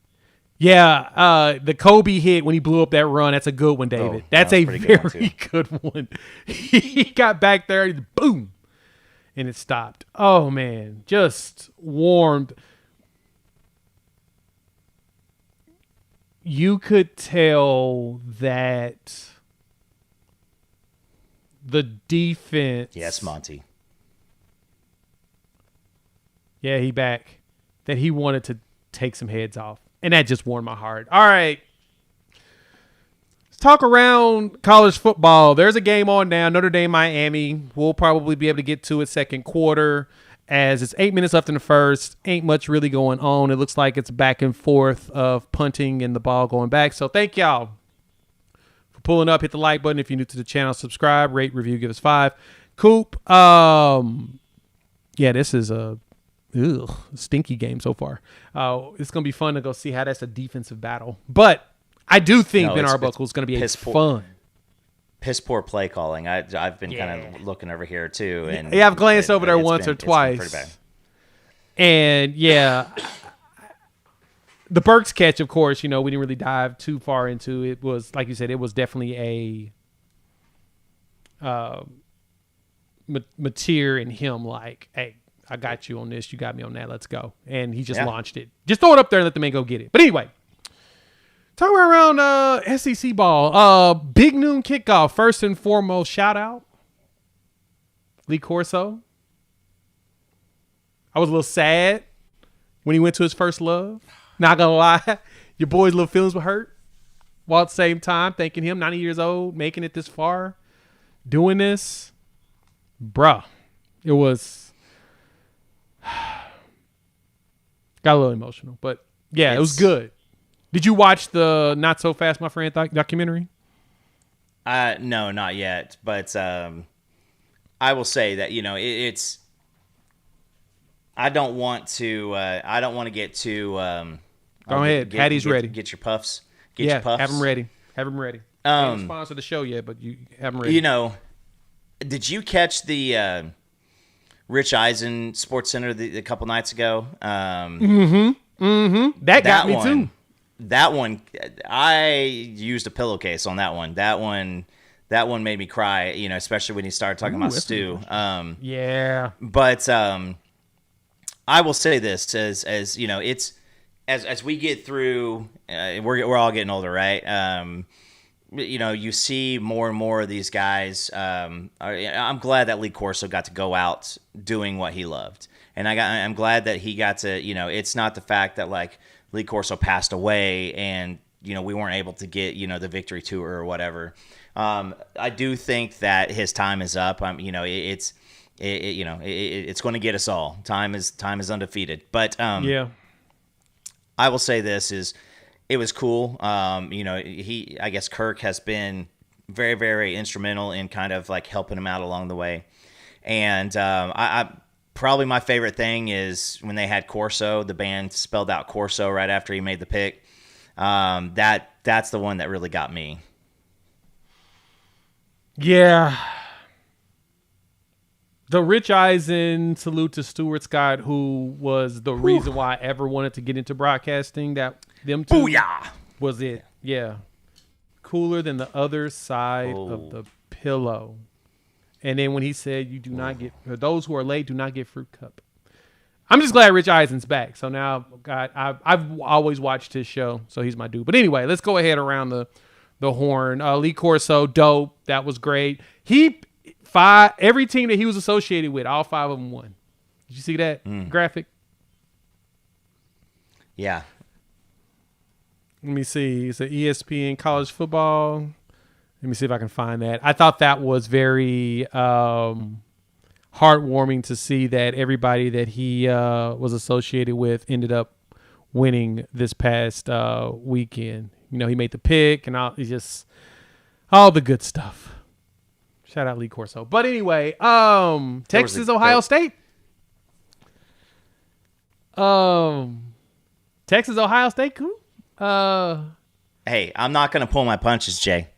Yeah, the Kobe hit when he blew up that run, that's a good one, David. That's a very good one. He got back there, boom, and it stopped. Oh, man, just warmed. You could tell that the defense... Yes, Monty. Yeah, he back. That he wanted to take some heads off. And that just warmed my heart. All right. Let's talk around college football. There's a game on now, Notre Dame, Miami. We'll probably be able to get to it second quarter as it's 8 minutes left in the first. Ain't much really going on. It looks like it's back and forth of punting and the ball going back. So thank y'all for pulling up. Hit the like button if you're new to the channel. Subscribe, rate, review, give us 5. Coop. Yeah, this is a stinky game so far. It's going to be fun to go see how that's a defensive battle. But I do think Ben Arbuckle is going to be fun. Piss poor play calling. I've been kind of looking over here too. And yeah, I've glanced over there once or twice. It's been pretty bad. And yeah, the Burks catch, of course, we didn't really dive too far into it. Was, like you said, it was definitely a Mateer and him like, hey, I got you on this. You got me on that. Let's go. And he just launched it. Just throw it up there and let the man go get it. But anyway, talking around SEC ball. Big noon kickoff. First and foremost, shout out Lee Corso. I was a little sad when he went to his first love. Not going to lie. Your boy's little feelings were hurt. While at the same time, thanking him, 90 years old, making it this far, doing this. Bruh, it was... Got a little emotional, but yeah, it was good. Did you watch the Not So Fast, My Friend documentary? No, not yet. But I will say that it's. I don't want to. I don't want to get too. Go ahead. Patty's ready. Get your puffs. Get your puffs. Have them ready. Have them ready. I didn't sponsor the show yet, but you have them ready. Did you catch the Rich Eisen Sports Center a couple nights ago? That got me too. That one, I used a pillowcase on that one. That one made me cry. Especially when he started talking about Stu. Yeah. But I will say this as it's as we get through. We're all getting older, right? You see more and more of these guys. I'm glad that Lee Corso got to go out doing what he loved. And I'm glad that he got to, it's not the fact that like Lee Corso passed away and, we weren't able to get, the victory tour or whatever. I do think that his time is up. It's going to get us all. Time is undefeated. But yeah, I will say this is, it was cool. I guess Kirk has been very, very instrumental in kind of like helping him out along the way. And I probably my favorite thing is when they had Corso, the band spelled out Corso right after he made the pick. That's the one that really got me. Yeah. The Rich Eisen salute to Stuart Scott, who was the reason why I ever wanted to get into broadcasting. That them two was it. Yeah. Cooler than the other side of the pillow. And then when he said, you do not get, for those who are late, do not get fruit cup. I'm just glad Rich Eisen's back. So now, God, I've always watched his show, so he's my dude. But anyway, let's go ahead around the horn. Lee Corso, dope. That was great. Every team that he was associated with, all 5 of them won. Did you see that graphic? Yeah. Let me see. It's an ESPN college football. Let me see if I can find that. I thought that was very heartwarming to see that everybody that he was associated with ended up winning this past weekend. He made the pick and all the good stuff. Shout out Lee Corso. But anyway, Texas, Ohio State. Texas, Ohio State, cool. Hey, I'm not going to pull my punches, Jay.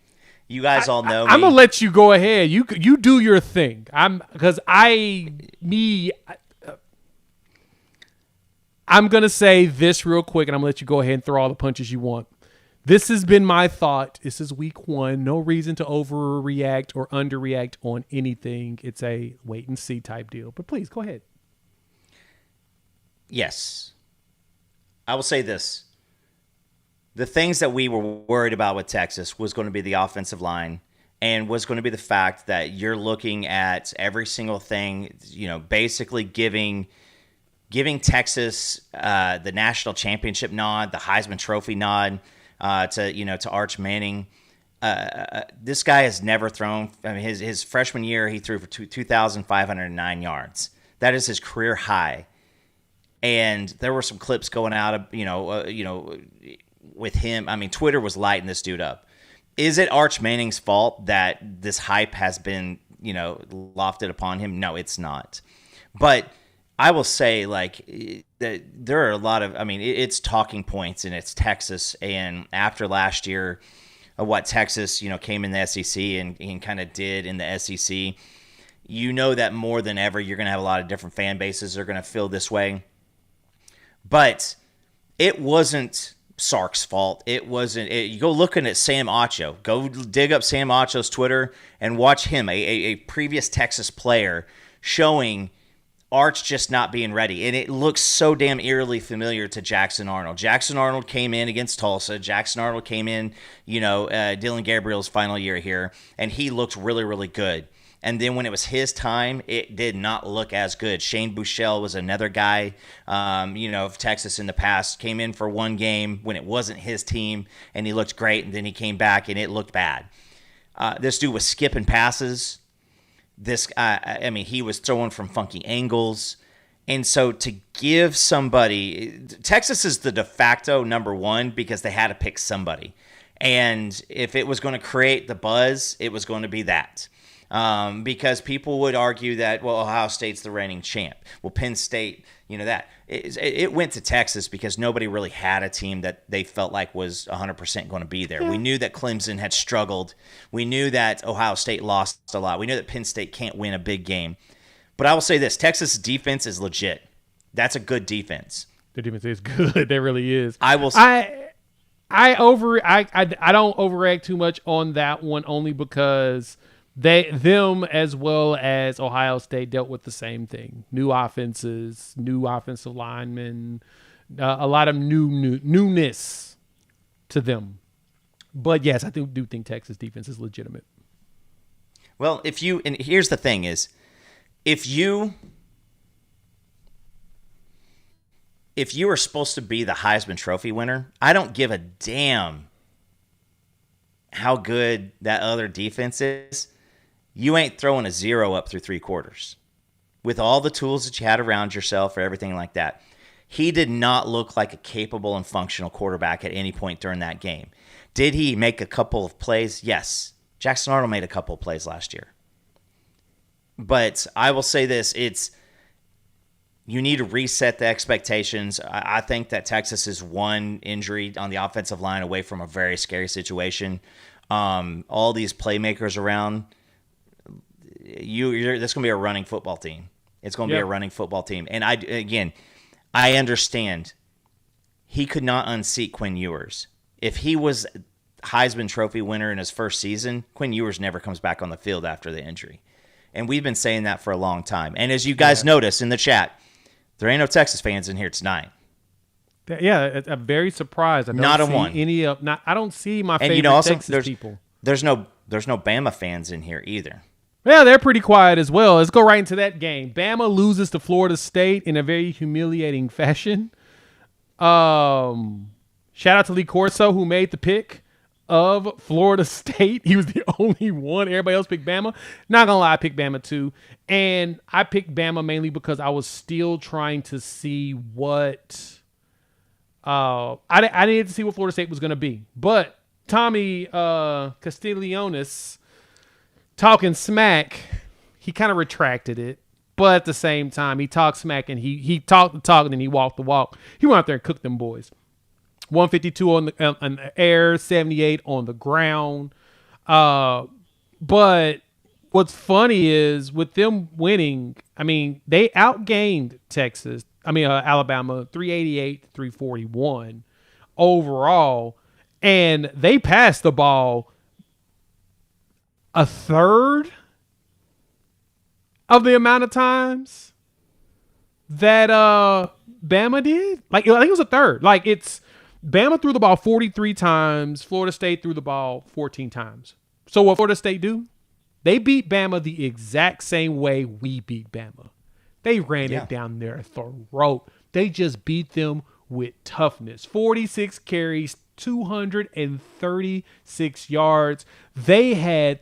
You guys all know me. I'm gonna let you go ahead. You do your thing. I'm gonna say this real quick, and I'm gonna let you go ahead and throw all the punches you want. This has been my thought. This is week 1. No reason to overreact or underreact on anything. It's a wait and see type deal. But please go ahead. Yes. I will say this. The things that we were worried about with Texas was going to be the offensive line and was going to be the fact that you're looking at every single thing, basically giving Texas the national championship nod, the Heisman Trophy nod to Arch Manning. This guy has never thrown. I mean, his freshman year, he threw for 2,509 yards. That is his career high. And there were some clips going out of, with him. I mean, Twitter was lighting this dude up. Is it Arch Manning's fault that this hype has been, lofted upon him? No, it's not. But I will say, that there are a lot of, it's talking points, and it's Texas. And after last year, what Texas, came in the SEC and kind of did in the SEC, that more than ever, you're going to have a lot of different fan bases that are going to feel this way. But it wasn't Sark's fault. It wasn't. You go looking at Sam Acho. Go dig up Sam Acho's Twitter and watch him, a previous Texas player, showing Arch just not being ready. And it looks so damn eerily familiar to Jackson Arnold. Jackson Arnold came in against Tulsa. Jackson Arnold came in, Dylan Gabriel's final year here, and he looked really, really good. And then when it was his time, it did not look as good. Shane Buechele was another guy, of Texas in the past. Came in for one game when it wasn't his team, and he looked great. And then he came back, and it looked bad. This dude was skipping passes. He was throwing from funky angles. And so to give somebody – Texas is the de facto number one because they had to pick somebody. And if it was going to create the buzz, it was going to be that. Because people would argue that, well, Ohio State's the reigning champ. Well, Penn State, that. It went to Texas because nobody really had a team that they felt like was 100% going to be there. Yeah. We knew that Clemson had struggled. We knew that Ohio State lost a lot. We knew that Penn State can't win a big game. But I will say this, Texas' defense is legit. That's a good defense. The defense is good. It really is. I will I don't overreact too much on that one only because them as well as Ohio State dealt with the same thing. New offenses, new offensive linemen, a lot of newness to them. But yes, I do think Texas defense is legitimate. Well, and here's the thing is, if you are supposed to be the Heisman Trophy winner, I don't give a damn how good that other defense is. You ain't throwing a 0 up through 3 quarters. With all the tools that you had around yourself or everything like that, he did not look like a capable and functional quarterback at any point during that game. Did he make a couple of plays? Yes. Jackson Arnold made a couple of plays last year. But I will say this, you need to reset the expectations. I think that Texas is one injury on the offensive line away from a very scary situation. All these playmakers around, this is going to be a running football team. It's going to be a running football team. And I understand he could not unseat Quinn Ewers. If he was Heisman Trophy winner in his first season, Quinn Ewers never comes back on the field after the injury. And we've been saying that for a long time. And as you guys notice in the chat, there ain't no Texas fans in here tonight. Yeah, I'm very surprised. I don't see my favorite Texas people. There's no Bama fans in here either. Yeah, they're pretty quiet as well. Let's go right into that game. Bama loses to Florida State in a very humiliating fashion. Shout out to Lee Corso who made the pick of Florida State. He was the only one. Everybody else picked Bama. Not gonna lie, I picked Bama too. And I picked Bama mainly because I was still trying to see what I needed to see what Florida State was gonna be. But Tommy Castiglionis talking smack, he kind of retracted it. But at the same time, he talked smack and he talked the talk and then he walked the walk. He went out there and cooked them boys. 152 on the air, 78 on the ground. But what's funny is with them winning, I mean, they outgained Alabama 388 to 341 overall, and they passed the ball a third of the amount of times that Bama did. Like, I think it was a third. Like, it's Bama threw the ball 43 times. Florida State threw the ball 14 times. So what Florida State do? They beat Bama the exact same way we beat Bama. They ran it down their throat. They just beat them with toughness. 46 carries, 236 yards. They had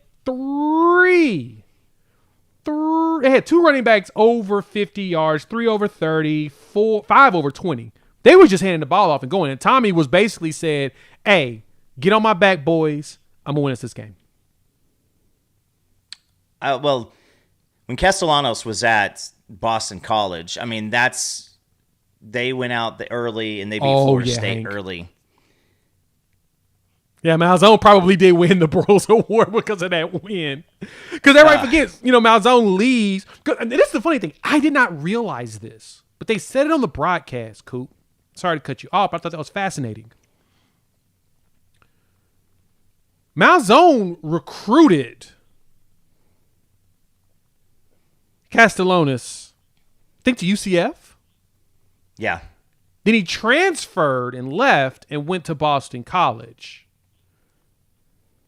they had two running backs over 50 yards, 3 over 30, 5 over 20. They were just handing the ball off and going. And Tommy was basically said, hey, get on my back, boys. I'm going to win us this game. Well, when Castellanos was at Boston College, I mean, they went out early and they beat Florida State Hank. early. Yeah, Malzone probably did win the Burroughs Award because of that win. Because everybody forgets, Malzone leaves. And this is the funny thing. I did not realize this, but they said it on the broadcast, Coop. Sorry to cut you off, but I thought that was fascinating. Malzone recruited Castellanos, I think, to UCF. Yeah. Then he transferred and left and went to Boston College.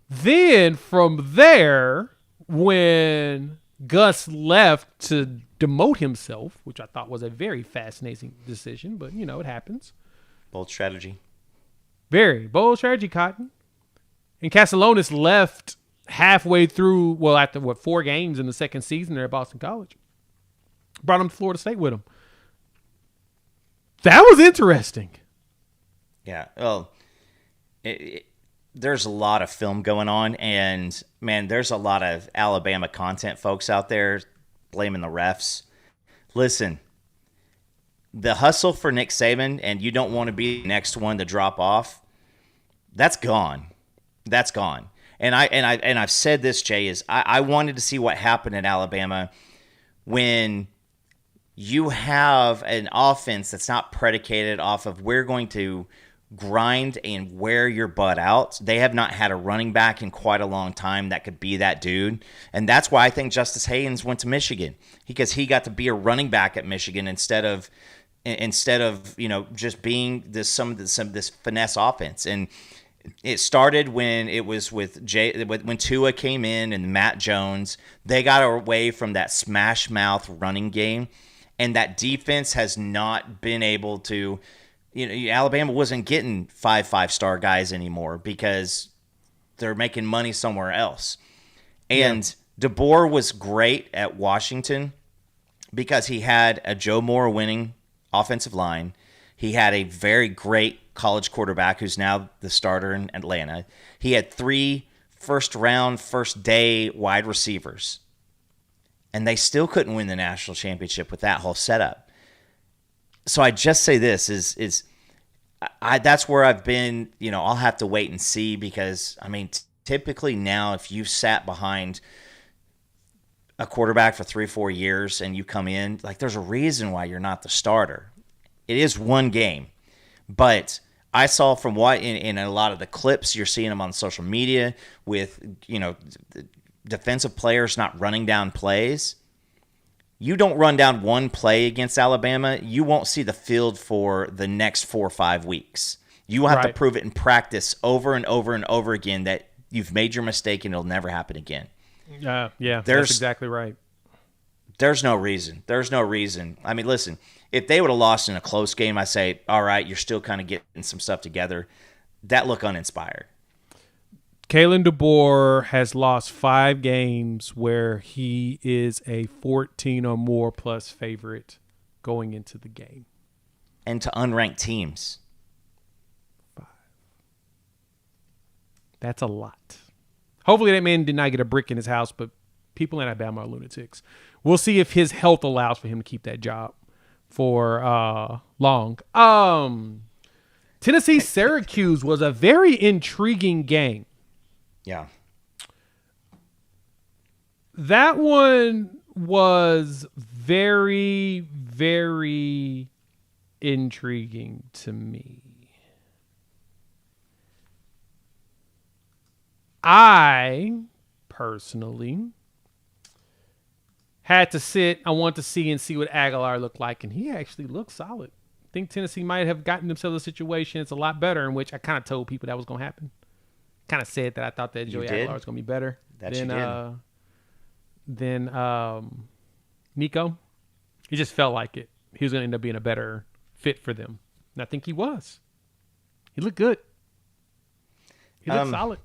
Then from there, when Gus left to demote himself, which I thought was a very fascinating decision, but, it happens. Bold strategy. Very bold strategy, Cotton. And Castellanos left halfway through, after 4 games in the second season there at Boston College. Brought him to Florida State with him. That was interesting. Yeah. Well, there's a lot of film going on, and, man, there's a lot of Alabama content folks out there blaming the refs. Listen, the hustle for Nick Saban, and you don't want to be the next one to drop off, that's gone. That's gone. And I've said this, Jay, is I wanted to see what happened at Alabama when you have an offense that's not predicated off of we're going to grind and wear your butt out. They have not had a running back in quite a long time that could be that dude. And that's why I think Justice Haynes went to Michigan, because he got to be a running back at Michigan instead of just being this finesse offense. And it started when it was when Tua came in and Matt Jones. They got away from that smash mouth running game, and that defense has not been able to. Alabama wasn't getting five-star guys anymore because they're making money somewhere else. And DeBoer was great at Washington because he had a Joe Moore winning offensive line. He had a very great college quarterback who's now the starter in Atlanta. He had 3 first-round, first-day wide receivers. And they still couldn't win the national championship with that whole setup. So I just say this is that's where I've been. I'll have to wait and see because, I mean, typically now if you've sat behind a quarterback for 3-4 years and you come in, like, there's a reason why you're not the starter. It is one game. But I saw from what in a lot of the clips you're seeing them on social media with, defensive players not running down plays. You don't run down one play against Alabama, you won't see the field for the next 4 or 5 weeks. You will have to prove it in practice over and over and over again that you've made your mistake and it'll never happen again. Yeah, that's exactly right. There's no reason. I mean, listen, if they would have lost in a close game, I say, all right, you're still kind of getting some stuff together. That look uninspired. Kalen DeBoer has lost 5 games where he is a 14 or more plus favorite going into the game. And to unranked teams. 5. That's a lot. Hopefully that man did not get a brick in his house, but people in Alabama are lunatics. We'll see if his health allows for him to keep that job for long. Tennessee Syracuse was a very intriguing game. Yeah. That one was very, very intriguing to me. I personally had to sit. I want to see what Aguilar looked like, and he actually looked solid. I think Tennessee might have gotten themselves a situation. It's a lot better, in which I kind of told people that was going to happen. Kind of said that I thought that Joey Aguilar was going to be better than Nico. It just felt like it. He was going to end up being a better fit for them, and I think he was. He looked good. He looked solid.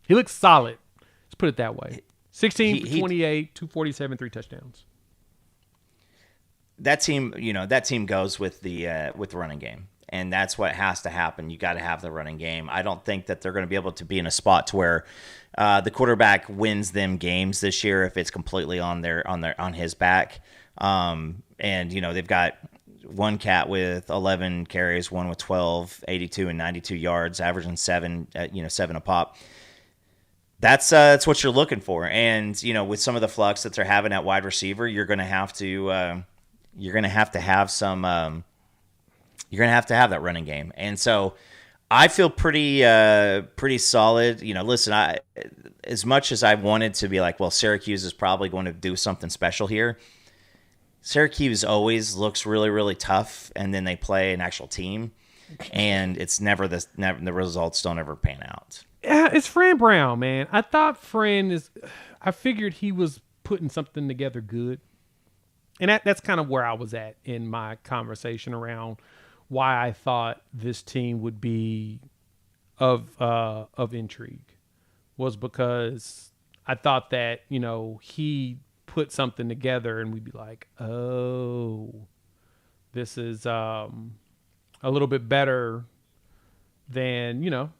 He looks solid. Let's put it that way. 16 for 28, 247, 3 touchdowns. That team goes with the running game, and that's what has to happen. You got to have the running game. I don't think that they're going to be able to be in a spot to where the quarterback wins them games this year if it's completely on his back. And they've got one cat with 11 carries, one with 12, 82 and 92 yards, averaging 7 a pop. That's what you're looking for, and with some of the flux that they're having at wide receiver, you're going to have to have that running game, and so I feel pretty solid. Listen, as much as I wanted to be like, well, Syracuse is probably going to do something special here. Syracuse always looks really, really tough, and then they play an actual team, and it's never the results don't ever pan out. Yeah, it's Fran Brown, man. I thought I figured he was putting something together good. And that's kind of where I was at in my conversation around why I thought this team would be of intrigue, was because I thought that, he put something together and we'd be like, oh, this is a little bit better than,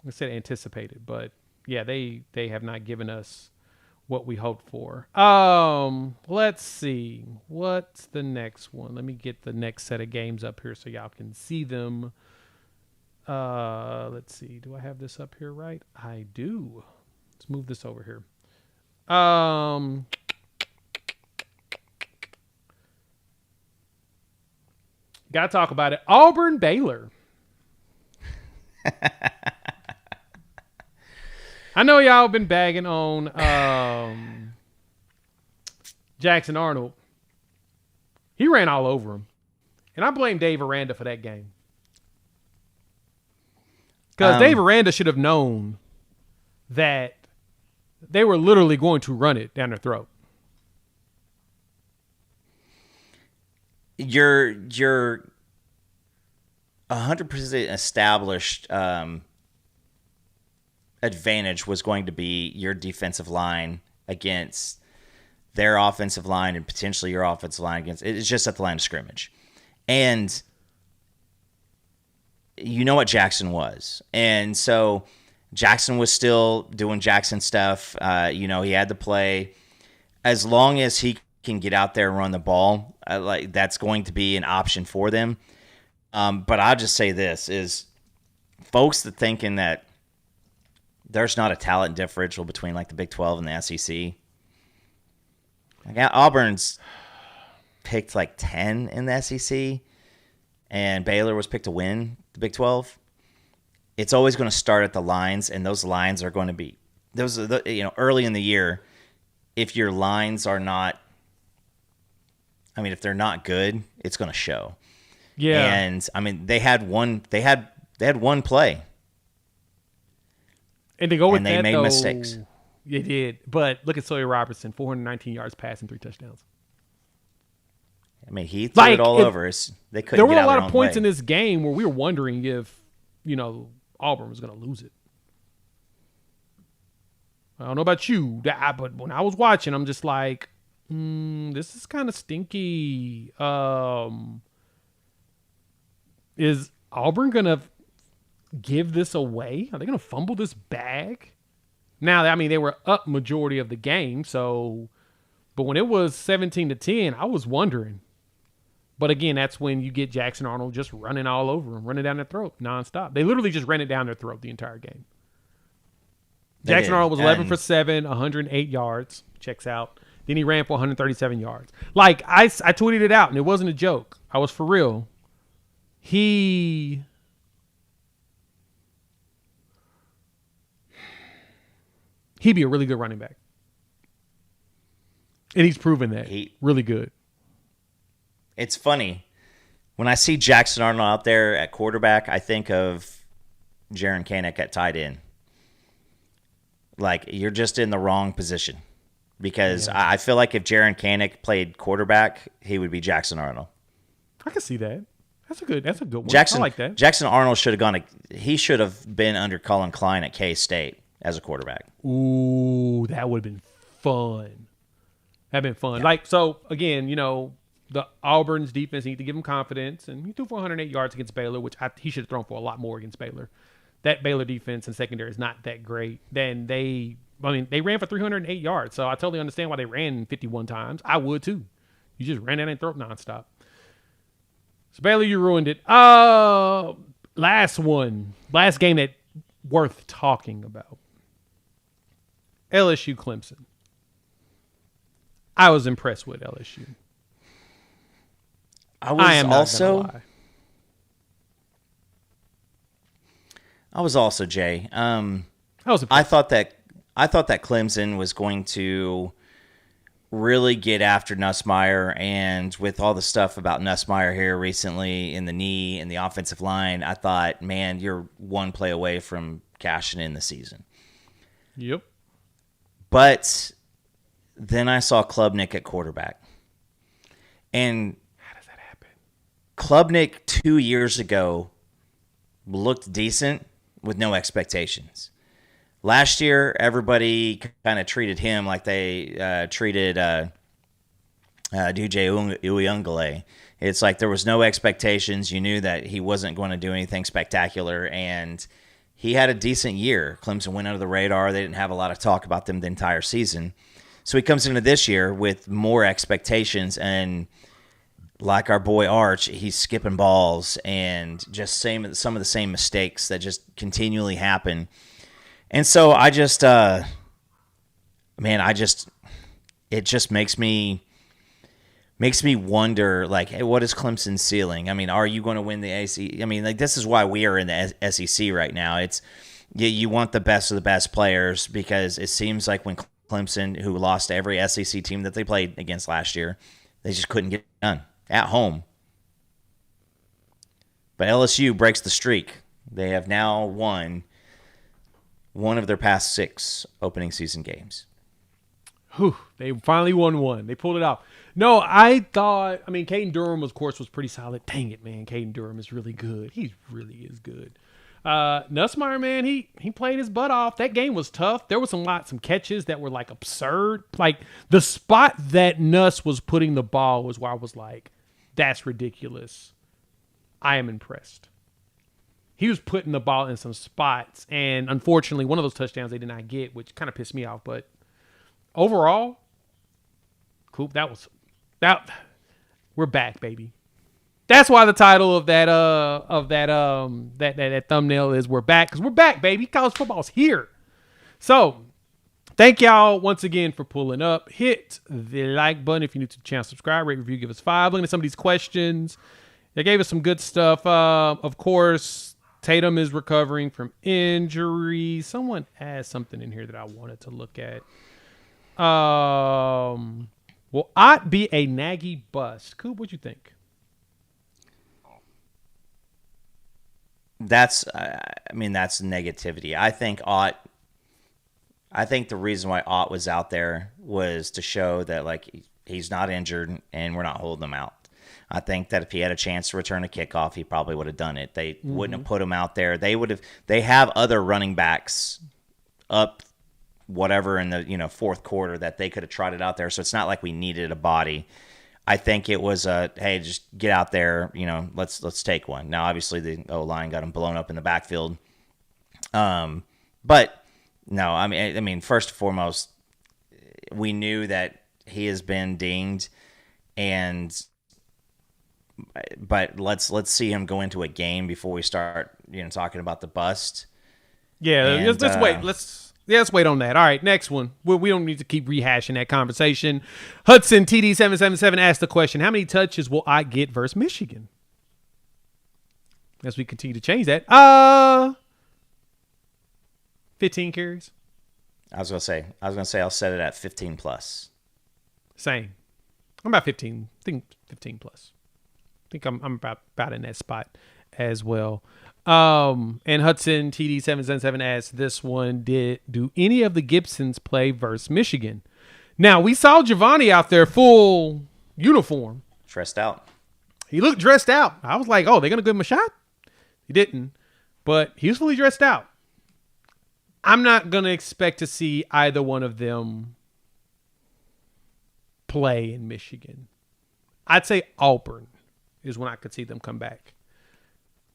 I said anticipated, but yeah, they have not given us what we hoped for. Let's see. What's the next one? Let me get the next set of games up here so y'all can see them. Let's see. Do I have this up here right? I do. Let's move this over here. Gotta talk about it. Auburn Baylor. I know y'all been bagging on Jackson Arnold. He ran all over him. And I blame Dave Aranda for that game. Because Dave Aranda should have known that they were literally going to run it down their throat. Your 100% established advantage was going to be your defensive line against their offensive line and potentially your offensive line against it's just at the line of scrimmage. And you know what Jackson was. And so Jackson was still doing Jackson stuff. He had to play. As long as he can get out there and run the ball, that's going to be an option for them. But I'll just say this is folks that thinking that there's not a talent differential between like the Big 12 and the SEC. Like Auburn's picked like 10 in the SEC, and Baylor was picked to win the Big 12. It's always going to start at the lines, and those lines are going to be early in the year. If your lines are not, if they're not good, it's going to show. Yeah, and they had one play. And to go with they that, made mistakes. They did. But look at Sawyer Robertson, 419 yards passing, 3 touchdowns. He threw it all over. They couldn't. There were a lot of points in this game where we were wondering if, Auburn was going to lose it. I don't know about you, but when I was watching, I'm just like, this is kind of stinky. Is Auburn going to give this away? Are they going to fumble this bag? Now, I mean, they were up majority of the game, so, but when it was 17-10, I was wondering. But again, that's when you get Jackson Arnold just running all over them, running down their throat nonstop. They literally just ran it down their throat the entire game. Jackson Arnold was 11 for 7, 108 yards. Checks out. Then he ran for 137 yards. Like, I tweeted it out, and it wasn't a joke. I was for real. He'd be a really good running back. And he's proven that. Really good. It's funny. When I see Jackson Arnold out there at quarterback, I think of Jaron Kanek at tight end. Like, you're just in the wrong position. Because I feel like if Jaron Kanek played quarterback, he would be Jackson Arnold. I can see that. That's a good one. I like that. Jackson Arnold should have he should have been under Colin Klein at K-State as a quarterback. Ooh, that would have been fun. That'd been fun. Yeah. Like, so again, the Auburn's defense need to give him confidence, and he threw for 108 yards against Baylor, which he should have thrown for a lot more against Baylor. That Baylor defense and secondary is not that great. Then they ran for 308 yards, so I totally understand why they ran 51 times. I would too. You just ran down their throat nonstop. So Baylor, you ruined it. Last game that worth talking about. LSU Clemson. I was impressed with LSU. I was also Jay. I thought that Clemson was going to really get after Nussmeier, and with all the stuff about Nussmeier here recently in the knee and the offensive line, I thought, man, you're one play away from cashing in the season. Yep. But then I saw Klubnik at quarterback. And how does that happen? Klubnik 2 years ago looked decent with no expectations. Last year, everybody kind of treated him like they treated DJ Uyunglele. It's like there was no expectations. You knew that he wasn't going to do anything spectacular, and he had a decent year. Clemson went under the radar. They didn't have a lot of talk about them the entire season. So he comes into this year with more expectations, and like our boy Arch, he's skipping balls and just some of the same mistakes that just continually happen. And so it just makes me wonder, like, hey, what is Clemson's ceiling? I mean, are you going to win the AC? I mean, like, this is why we are in the SEC right now. It's you want the best of the best players, because it seems like when Clemson, who lost to every SEC team that they played against last year, they just couldn't get it done at home. But LSU breaks the streak. They have now won one of their past 6 opening season games. Whew, they finally won one. They pulled it off. No, Caden Durham, of course, was pretty solid. Dang it, man. Caden Durham is really good. He really is good. Nussmeier, man, he played his butt off. That game was tough. There was some catches that were, like, absurd. Like, the spot that Nuss was putting the ball was where I was like, that's ridiculous. I am impressed. He was putting the ball in some spots, and unfortunately, one of those touchdowns they did not get, which kind of pissed me off. But overall, Coop, we're back, baby. That's why the title of that thumbnail is "We're Back," because we're back, baby. College football's here. So, thank y'all once again for pulling up. Hit the like button if you're new to the channel. Subscribe, rate, review, give us 5. Looking at some of these questions, they gave us some good stuff. Of course, Tatum is recovering from injury. Someone asked something in here that I wanted to look at. Will Ott be a Nagy bust? Coop, what you think? That's negativity. I think the reason why Ott was out there was to show that, like, he's not injured and we're not holding him out. I think that if he had a chance to return a kickoff, he probably would have done it. They wouldn't have put him out there. They have other running backs up whatever in the fourth quarter that they could have trotted out there. So it's not like we needed a body. I think it was hey, just get out there, let's take one. Now obviously the O-line got him blown up in the backfield. But No, I mean, first and foremost, we knew that he has been dinged, but let's see him go into a game before we start, talking about the bust. Yeah, And, let's wait. Let's wait on that. All right, next one. We don't need to keep rehashing that conversation. Hudson TD777 asked the question: how many touches will I get versus Michigan? As we continue to change that, 15 carries. I was gonna say I'll set it at 15 plus. Same. I'm about 15. I think 15 plus. I think I'm about in that spot as well. And Hudson TD777 asked this one: do any of the Gibsons play versus Michigan? Now, we saw Giovanni out there full uniform. Dressed out. He looked dressed out. I was like, oh, they're going to give him a shot? He didn't. But he was fully dressed out. I'm not going to expect to see either one of them play in Michigan. I'd say Auburn is when I could see them come back.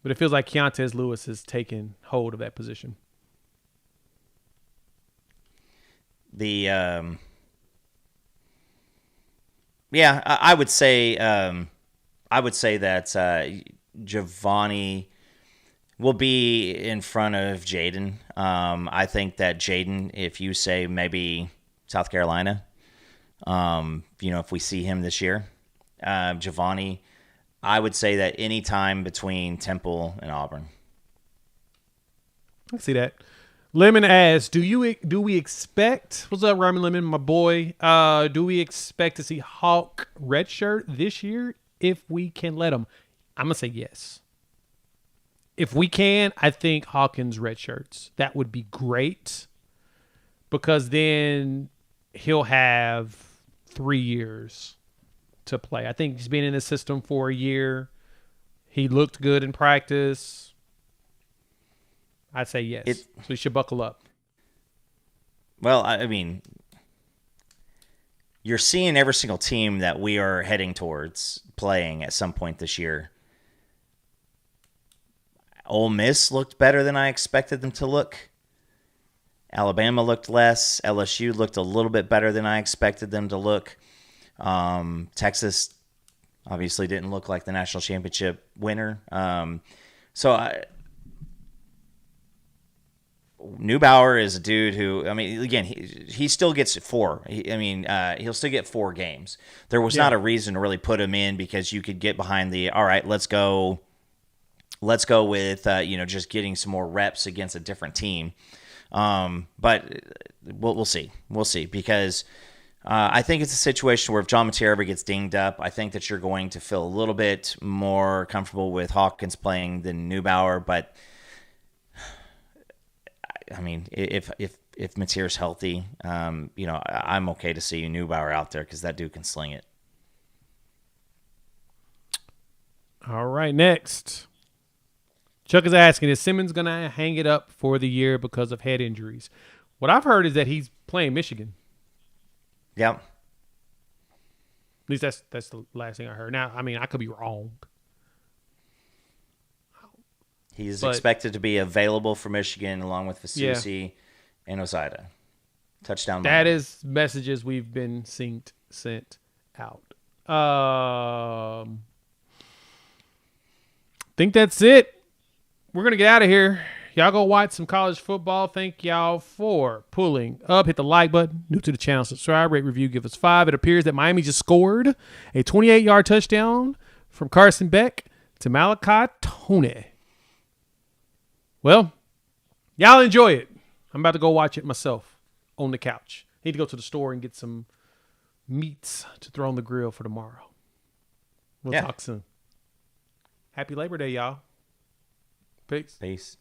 But it feels like Keontez Lewis has taken hold of that position. I would say that Giovanni will be in front of Jaden. I think that Jaden, if you say maybe South Carolina, if we see him this year, Giovanni, I would say that any time between Temple and Auburn. I see that. Lemon asks, do we expect, what's up, Ryan Lemon, my boy? Do we expect to see Hawk redshirt this year if we can let him? I'm going to say yes. If we can, I think Hawkins redshirts. That would be great because then he'll have 3 years to play. I think he's been in the system for a year. He looked good in practice. I'd say yes. So he should buckle up. Well, I mean, you're seeing every single team that we are heading towards playing at some point this year. Ole Miss looked better than I expected them to look. Alabama looked less. LSU looked a little bit better than I expected them to look. Texas obviously didn't look like the national championship winner. Neubauer is a dude who, I mean, again, he still gets 4. He'll still get 4 games. There was not a reason to really put him in because you could get behind all right, let's go with, just getting some more reps against a different team. But we'll see. We'll see because I think it's a situation where if John Mateer ever gets dinged up, I think that you're going to feel a little bit more comfortable with Hawkins playing than Neubauer. But I mean, if Mateer's healthy, I'm okay to see Neubauer out there because that dude can sling it. All right, next. Chuck is asking, is Simmons going to hang it up for the year because of head injuries? What I've heard is that he's playing Michigan. Yeah. At least that's the last thing I heard. Now, I mean, I could be wrong. He's expected to be available for Michigan along with Vasusi and Osida. Touchdown. That is messages we've been sent out. Think that's it. We're going to get out of here. Y'all go watch some college football. Thank y'all for pulling up. Hit the like button. New to the channel, subscribe, rate, review, give us 5. It appears that Miami just scored a 28-yard touchdown from Carson Beck to Malachi Tony. Well, y'all enjoy it. I'm about to go watch it myself on the couch. Need to go to the store and get some meats to throw on the grill for tomorrow. We'll talk soon. Happy Labor Day, y'all. Peace. Peace.